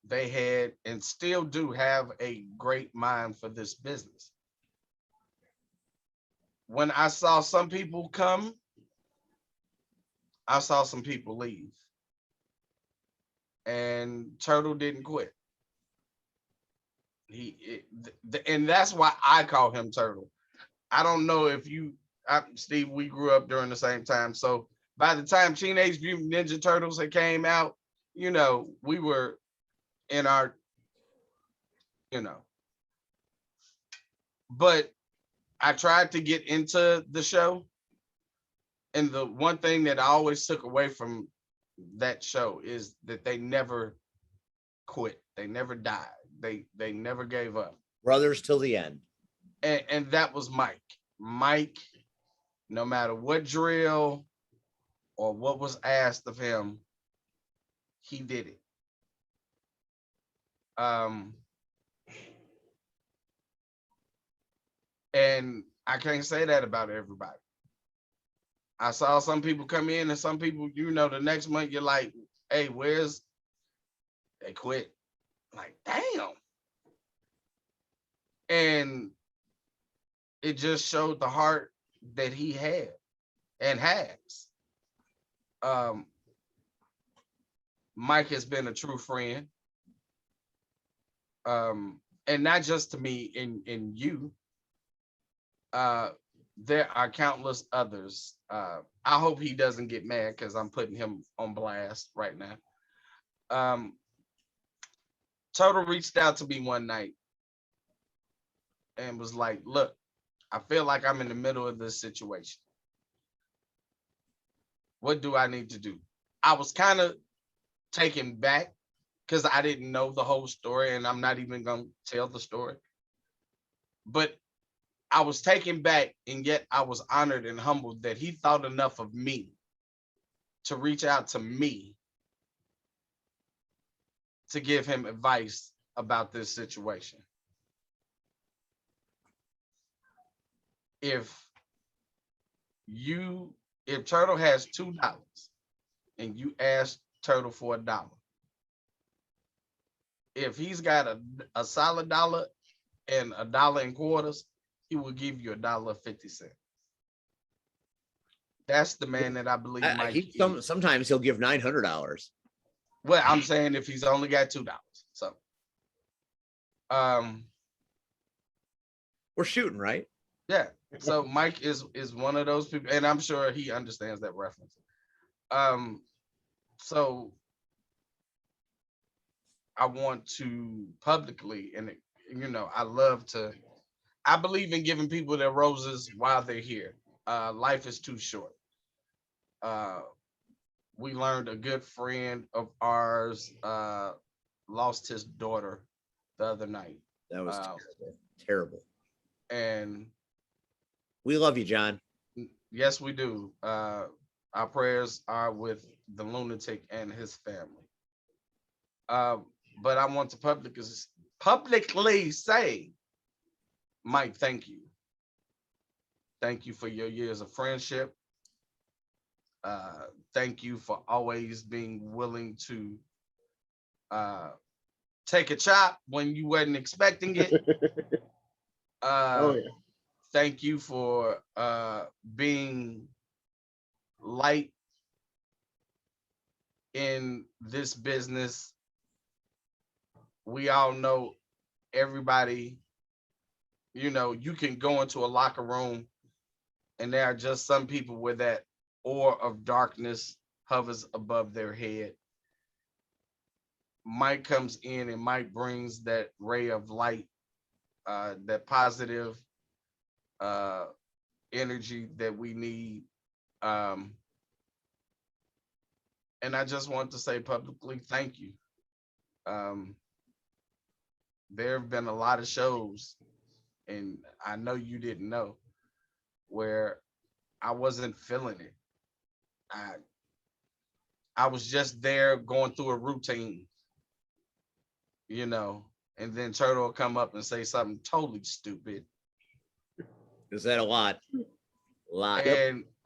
They had and still do have a great mind for this business. When I saw some people come, I saw some people leave. And Turtle didn't quit. And that's why I call him Turtle. I don't know if Steve, we grew up during the same time. So by the time Teenage Mutant Ninja Turtles had came out, we were in our, but I tried to get into the show. And the one thing that I always took away from that show is that they never quit. They never died. They never gave up. Brothers till the end. And that was Mike. Mike, no matter what drill or what was asked of him, he did it. And I can't say that about everybody. I saw some people come in and some people, the next month you're like, hey, they quit. Like, damn. And it just showed the heart that he had and has. Mike has been a true friend. And not just to me and you. There are countless others. I hope he doesn't get mad because I'm putting him on blast right now. Total reached out to me one night and was like, look, I feel like I'm in the middle of this situation. What do I need to do? I was kind of taken back because I didn't know the whole story and I'm not even going to tell the story. But I was taken back and yet I was honored and humbled that he thought enough of me to reach out to me to give him advice about this situation. If Turtle has $2 and you ask Turtle for $1, if he's got a solid dollar and $1.25, he will give you $1.50. That's the man that I believe Mike is. Sometimes he'll give $900. Well, I'm saying if he's only got $2. So we're shooting, right? yeah. So Mike is one of those people, and I'm sure he understands that reference. So I want to publicly, and I believe in giving people their roses while they're here. Life is too short. We learned a good friend of ours lost his daughter the other night. That was terrible. And we love you, John. Yes, we do. Our prayers are with the lunatic and his family. But I want to publicly say, Mike, thank you. Thank you for your years of friendship. Thank you for always being willing to take a chop when you wasn't expecting it. Thank you for being light in this business. We all know everybody, you can go into a locker room and there are just some people where that aura of darkness hovers above their head. Mike comes in and Mike brings that ray of light, that positive energy that we need. And I just want to say publicly, thank you. There have been a lot of shows, and I know you didn't know, where I wasn't feeling it. I was just there going through a routine, and then Turtle will come up and say something totally stupid. Is that a lot? A lot.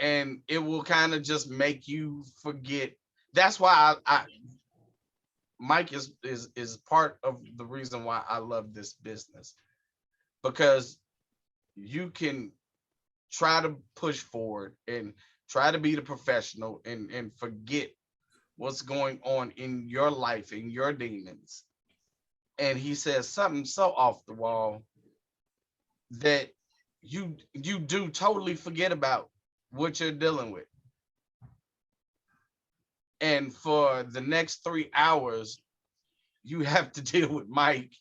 And it will kind of just make you forget. That's why Mike is part of the reason why I love this business, because you can try to push forward and try to be the professional and forget what's going on in your life, in your demons. And he says something so off the wall that you do totally forget about what you're dealing with. And for the next 3 hours, you have to deal with Mike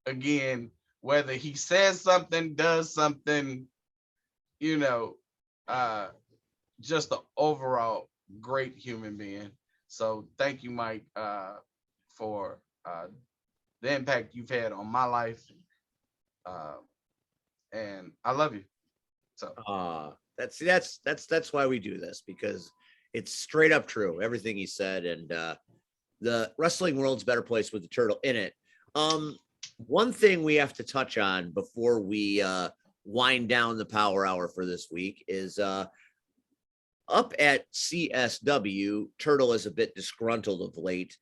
again, whether he says something, does something, just an overall great human being. So thank you, Mike, for the impact you've had on my life. And I love you. So that's why we do this, because it's straight up true, everything he said. And the wrestling world's a better place with the turtle in it. One thing we have to touch on before we wind down the power hour for this week is up at CSW, Turtle is a bit disgruntled of late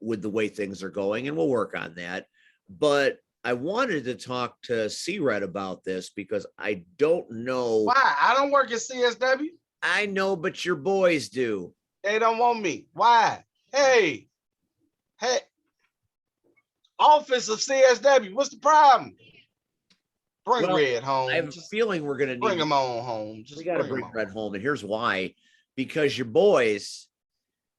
with the way things are going, and we'll work on that. But I wanted to talk to C-Red about this because I don't know. Why? I don't work at CSW. I know, but your boys do. They don't want me. Why? Hey, office of CSW, what's the problem? Bring Red home. I have a feeling we're going to bring him on home. We got to bring Red home. And here's why. Because your boys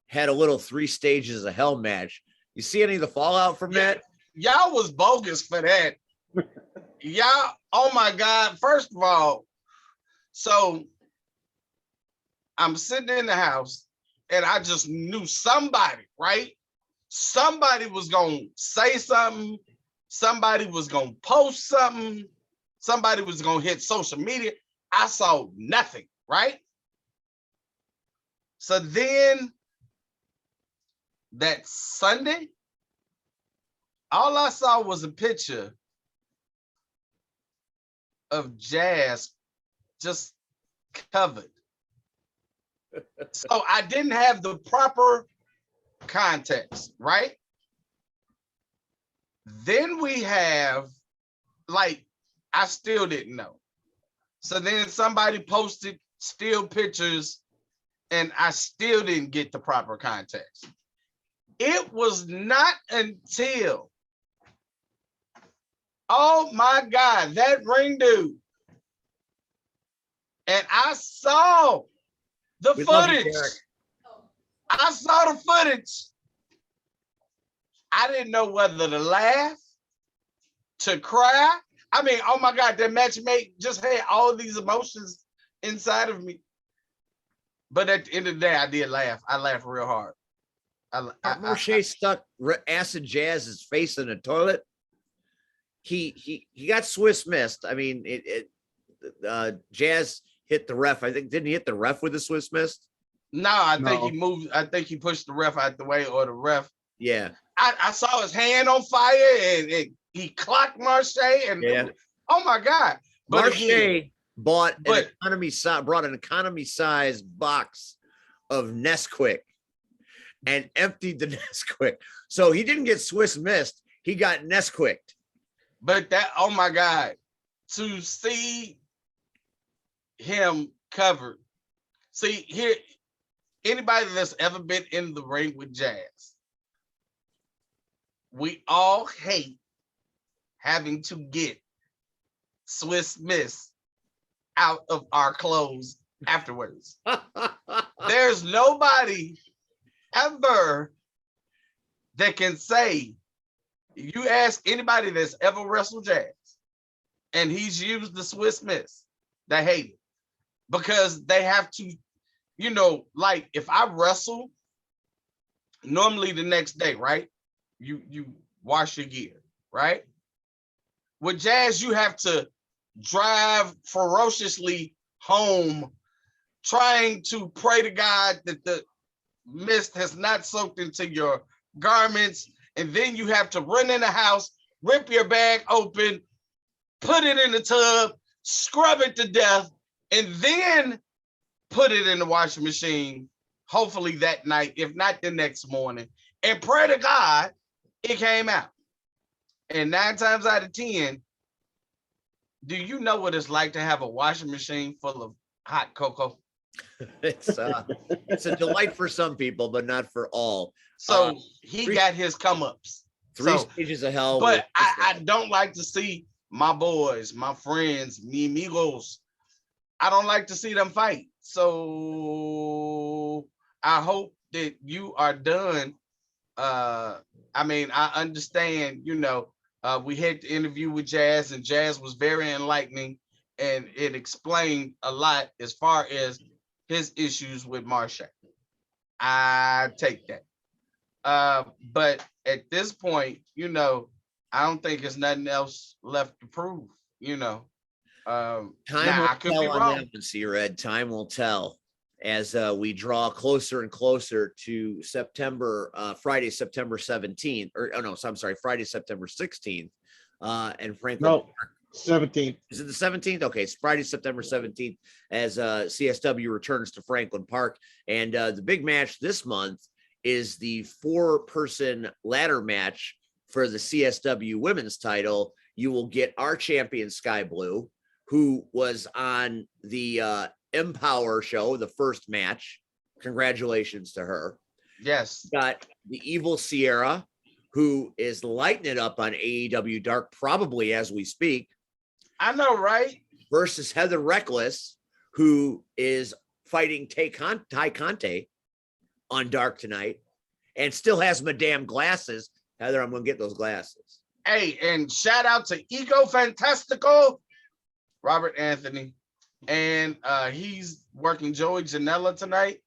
had a little 3 stages of hell match. You see any of the fallout from that? Y'all was bogus for that. Y'all, oh my God. First of all, so I'm sitting in the house and I just knew somebody, right? Somebody was going to say something. Somebody was going to post something. Somebody was going to hit social media. I saw nothing, right? So then that Sunday, all I saw was a picture of Jazz just covered. So I didn't have the proper context, right? Then we have, I still didn't know. So then somebody posted still pictures, and I still didn't get the proper context. It was not until, oh my God, that ring dude. And I saw the footage. I saw the footage. I didn't know whether to laugh, to cry. I mean, oh my God, that matchmate just had all these emotions inside of me. But at the end of the day, I did laugh. I laughed real hard. Moshe stuck acid Jazz's face in a toilet. He got Swiss missed. I mean, Jazz hit the ref. I think, didn't he hit the ref with a Swiss miss? No, I think he moved. I think he pushed the ref out the way, or the ref. Yeah. I saw his hand on fire, and he clocked Marche, and oh my God. But Marche brought an economy size box of Nesquik and emptied the Nesquik. So he didn't get Swiss missed. He got Nesquicked. But that, oh my God, to see him covered. See, here, anybody that's ever been in the ring with Jazz, we all hate having to get Swiss miss out of our clothes afterwards. There's nobody ever that can say, you ask anybody that's ever wrestled Jazz and he's used the Swiss miss, they hate it, because they have to, you know, like if I wrestle, normally the next day, right? You wash your gear, right? With Jazz, you have to drive ferociously home, trying to pray to God that the mist has not soaked into your garments, and then you have to run in the house, rip your bag open, put it in the tub, scrub it to death, and then put it in the washing machine, hopefully that night, if not the next morning, and pray to God it came out. And 9 times out of 10, do you know what it's like to have a washing machine full of hot cocoa? It's a delight for some people, but not for all. So he got his come-ups. Three stages of hell. But I don't like to see my boys, my friends, mi amigos. I don't like to see them fight. So I hope that you are done. I mean, I understand, you know, we had the interview with Jazz, and Jazz was very enlightening, and it explained a lot as far as his issues with Marche. I take that. But at this point, you know, I don't think there's nothing else left to prove, you know. Time will tell on that one, C-Red. Time will tell as we draw closer and closer to Friday, September 17th, Friday, September 16th. And Franklin. No, 17th. Is it the 17th? Okay, it's Friday, September 17th, as CSW returns to Franklin Park. And the big match this month is the 4-person ladder match for the CSW women's title. You will get our champion, Sky Blue, who was on the Empower show, the first match. Congratulations to her. Yes. Got the Evil Sierra, who is lighting it up on AEW Dark, probably as we speak. I know, right? Versus Heather Reckless, who is fighting Ty Conte on Dark tonight, and still has Madame glasses. Heather, I'm going to get those glasses. Hey, and shout out to Ego Fantastico, Robert Anthony. And he's working Joey Janela tonight.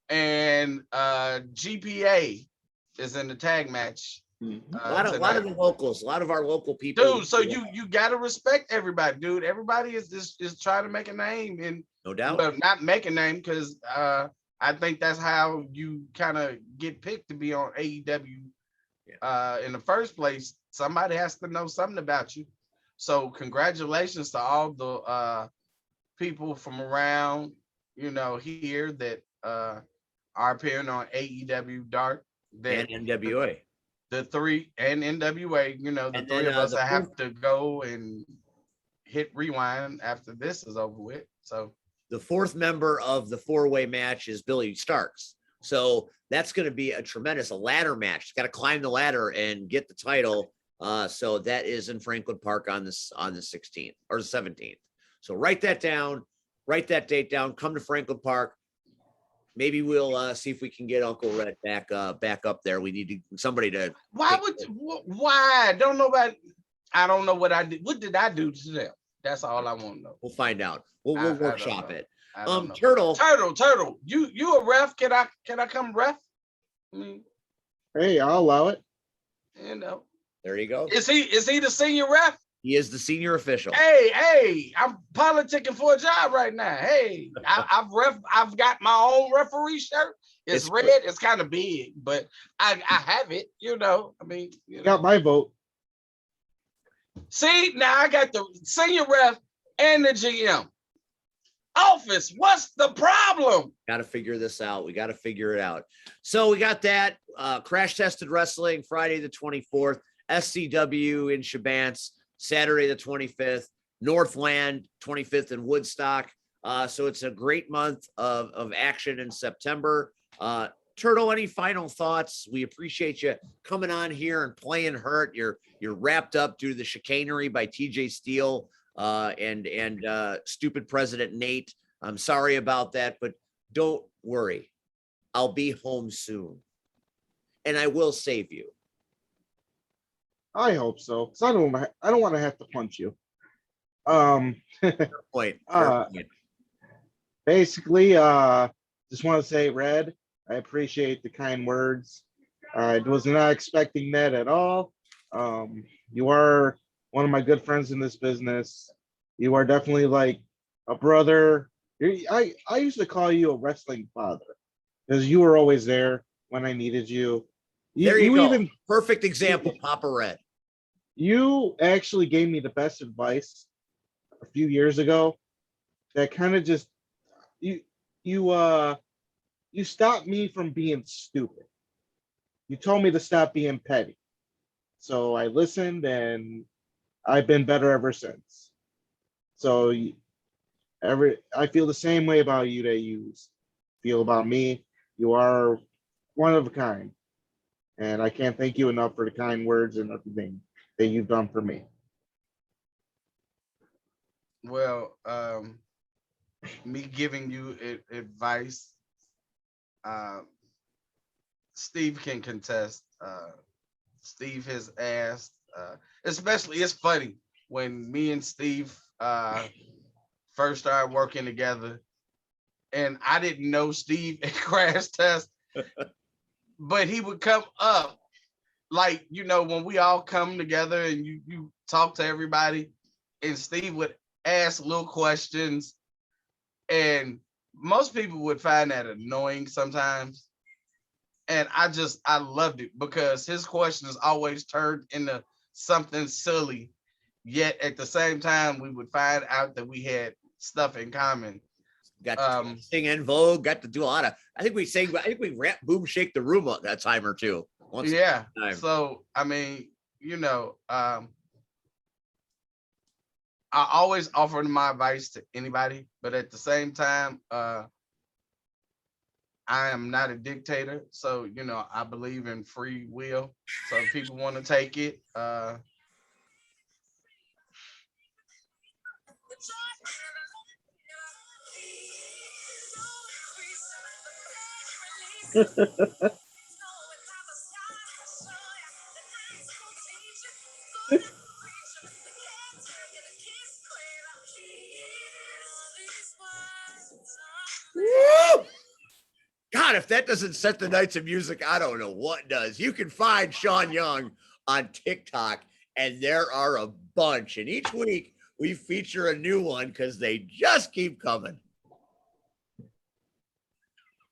And GPA is in the tag match. A lot of the locals, a lot of our local people. Dude, so you gotta respect everybody, dude. Everybody is trying to make a name, and no doubt. Well, not make a name, because I think that's how you kind of get picked to be on AEW. In the first place, somebody has to know something about you. So congratulations to all the people from around, you know, here that are appearing on AEW Dark. And NWA. The 3 and NWA, you know, the 3 of us have to go and hit rewind after this is over with. So the fourth member of the four-way match is Billy Starks. So that's going to be a tremendous ladder match. Got to climb the ladder and get the title. So that is in Franklin Park on the 16th or the 17th. So write that down, write that date down, come to Franklin Park. Maybe we'll see if we can get Uncle Red back up there. We need somebody to. Why? Don't nobody. I don't know what I did. What did I do to them? That's all I want to know. We'll find out. We'll workshop it. Turtle. You a ref? Can I come ref? I mean, hey, I'll allow it. You know. There you go. Is he the senior ref? He is the senior official. Hey, I'm politicking for a job right now. Hey, I've got my own referee shirt. It's red. Good. It's kind of big, but I have it. You know, I mean, got my vote. See, now I got the senior ref and the GM. Office, what's the problem? Got to figure this out. We got to figure it out. So we got that Crash Tested Wrestling Friday the 24th, SCW in Shabance Saturday the 25th, Northland 25th in Woodstock. So it's a great month of action in September. Turtle, any final thoughts? We appreciate you coming on here and playing hurt. You're wrapped up due to the chicanery by TJ Steele and stupid President Nate. I'm sorry about that, but don't worry. I'll be home soon. And I will save you. I hope so. Because I don't want to have to punch you. Fair point. Basically, just want to say, Red, I appreciate the kind words. I was not expecting that at all. You are one of my good friends in this business. You are definitely like a brother. I used to call you a wrestling father because you were always there when I needed you. There you go. Perfect example, Papa Red. You actually gave me the best advice a few years ago. That kind of just you stopped me from being stupid. You told me to stop being petty. So I listened and I've been better ever since. So I feel the same way about you that you feel about me. You are one of a kind. And I can't thank you enough for the kind words and everything that you've done for me. Well, me giving you advice, Steve can contest. Steve has asked, especially it's funny when me and Steve first started working together, and I didn't know Steve at Crash Test, but he would come up like, you know, when we all come together and you talk to everybody, and Steve would ask little questions, and most people would find that annoying sometimes. And I loved it because his questions always turned into something silly. Yet at the same time, we would find out that we had stuff in common. Got to sing En Vogue, got to do a lot of, I think we rap Boom Shake the Room up that time or two. Yeah. So, I mean, you know, I always offer my advice to anybody, but at the same time, I am not a dictator, so, you know, I believe in free will. So if people want to take it, God, if that doesn't set the nights of music, I don't know what does. You can find Sean Young on TikTok, and there are a bunch. And each week we feature a new one because they just keep coming.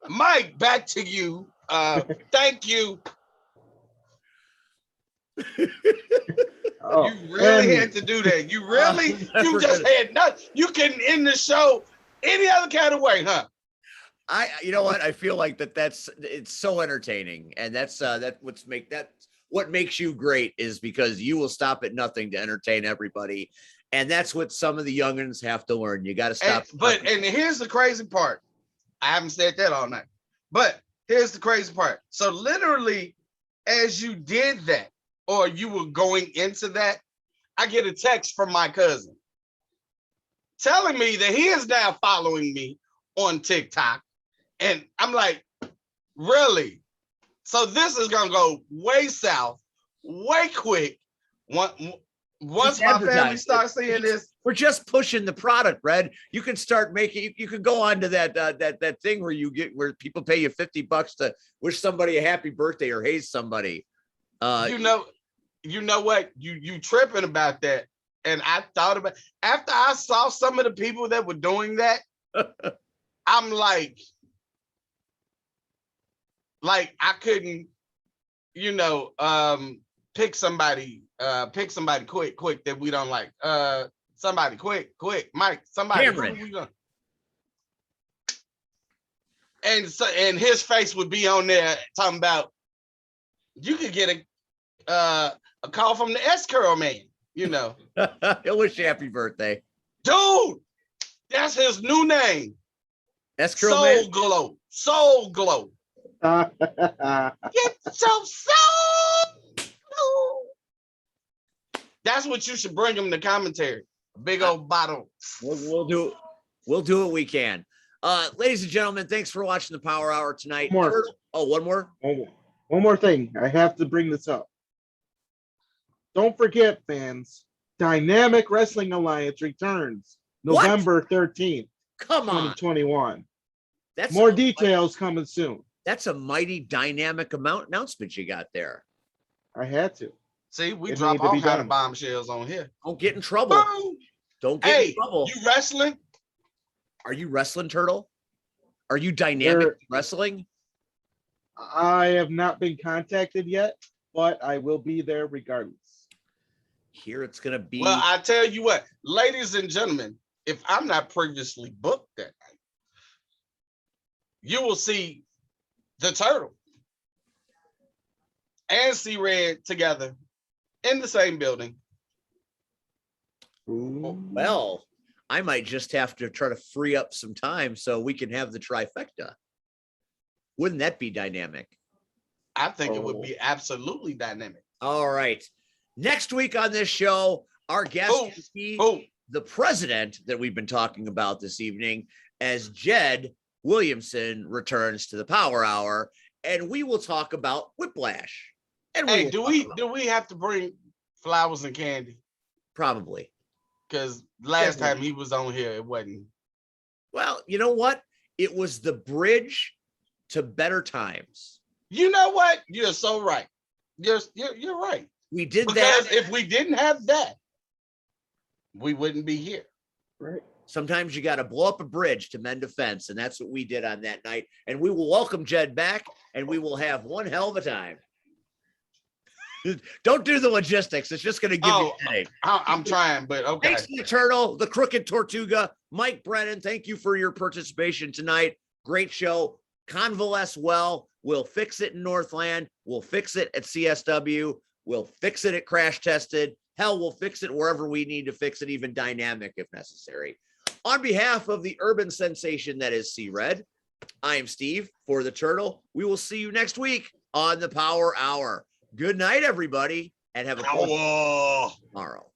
Mike, back to you. Thank you. You really had to do that. You just had nothing. You can end the show any other kind of way, huh? You know what? I feel like it's so entertaining, and that's what makes you great is because you will stop at nothing to entertain everybody. And that's what some of the youngins have to learn. You got to stop. And here's the crazy part. I haven't said that all night, but here's the crazy part. So literally, as you did that, or you were going into that, I get a text from my cousin telling me that he is now following me on TikTok. And I'm like, really? So this is gonna go way south, way quick. Once my family starts seeing this, we're just pushing the product, Red. You can start making. You can go on to that thing where people pay you $50 to wish somebody a happy birthday or haze somebody. You know what? You tripping about that. And I thought about after I saw some of the people that were doing that, I'm like I couldn't, pick somebody quick that we don't like. Somebody quick, Mike, somebody. Cameron. And his face would be on there talking about you could get a call from the S-Curl man, He'll wish you happy birthday. Dude, that's his new name. S-Curl man? Soul Glow. Get your soul glow. That's what you should bring him to commentary. A big old bottle. We'll do what we can. Ladies and gentlemen, thanks for watching the Power Hour tonight. One more. One more? One more thing. I have to bring this up. Don't forget, fans, Dynamic Wrestling Alliance returns November 13th, Come on. 2021. That's more details coming soon. That's a mighty dynamic announcement you got there. I had to. See, we drop all kind of bombshells on here. Don't get in trouble. Boom. Don't get in trouble. You wrestling? Are you wrestling, Turtle? Are you dynamic wrestling? I have not been contacted yet, but I will be there regardless. Here it's going to be. Well, I tell you what, ladies and gentlemen, if I'm not previously booked that night, you will see the Turtle and C-Red together in the same building. Ooh. Well, I might just have to try to free up some time so we can have the trifecta. Wouldn't that be dynamic? I think it would be absolutely dynamic. All right. Next week on this show, our guest will be the president that we've been talking about this evening, as Jed Williamson returns to the Power Hour, and we will talk about Whiplash. And hey, do we have to bring flowers and candy? Probably. Because last time he was on here, it wasn't. Well, you know what? It was the bridge to better times. You know what? You're so right. You're right. We did because that. Because if we didn't have that, we wouldn't be here. Right. Sometimes you got to blow up a bridge to mend a fence, and that's what we did on that night. And we will welcome Jed back, and we will have one hell of a time. Don't do the logistics. It's just going to give you a headache. I'm trying, but okay. Thanks to the Turtle, the Crooked Tortuga, Mike Brennan. Thank you for your participation tonight. Great show. Convalesce well. We'll fix it in Northland. We'll fix it at CSW. We'll fix it at Crash Tested. Hell, we'll fix it wherever we need to fix it, even dynamic if necessary. On behalf of the urban sensation that is C-Red, I am Steve for the Turtle. We will see you next week on the Power Hour. Good night, everybody, and have a good tomorrow.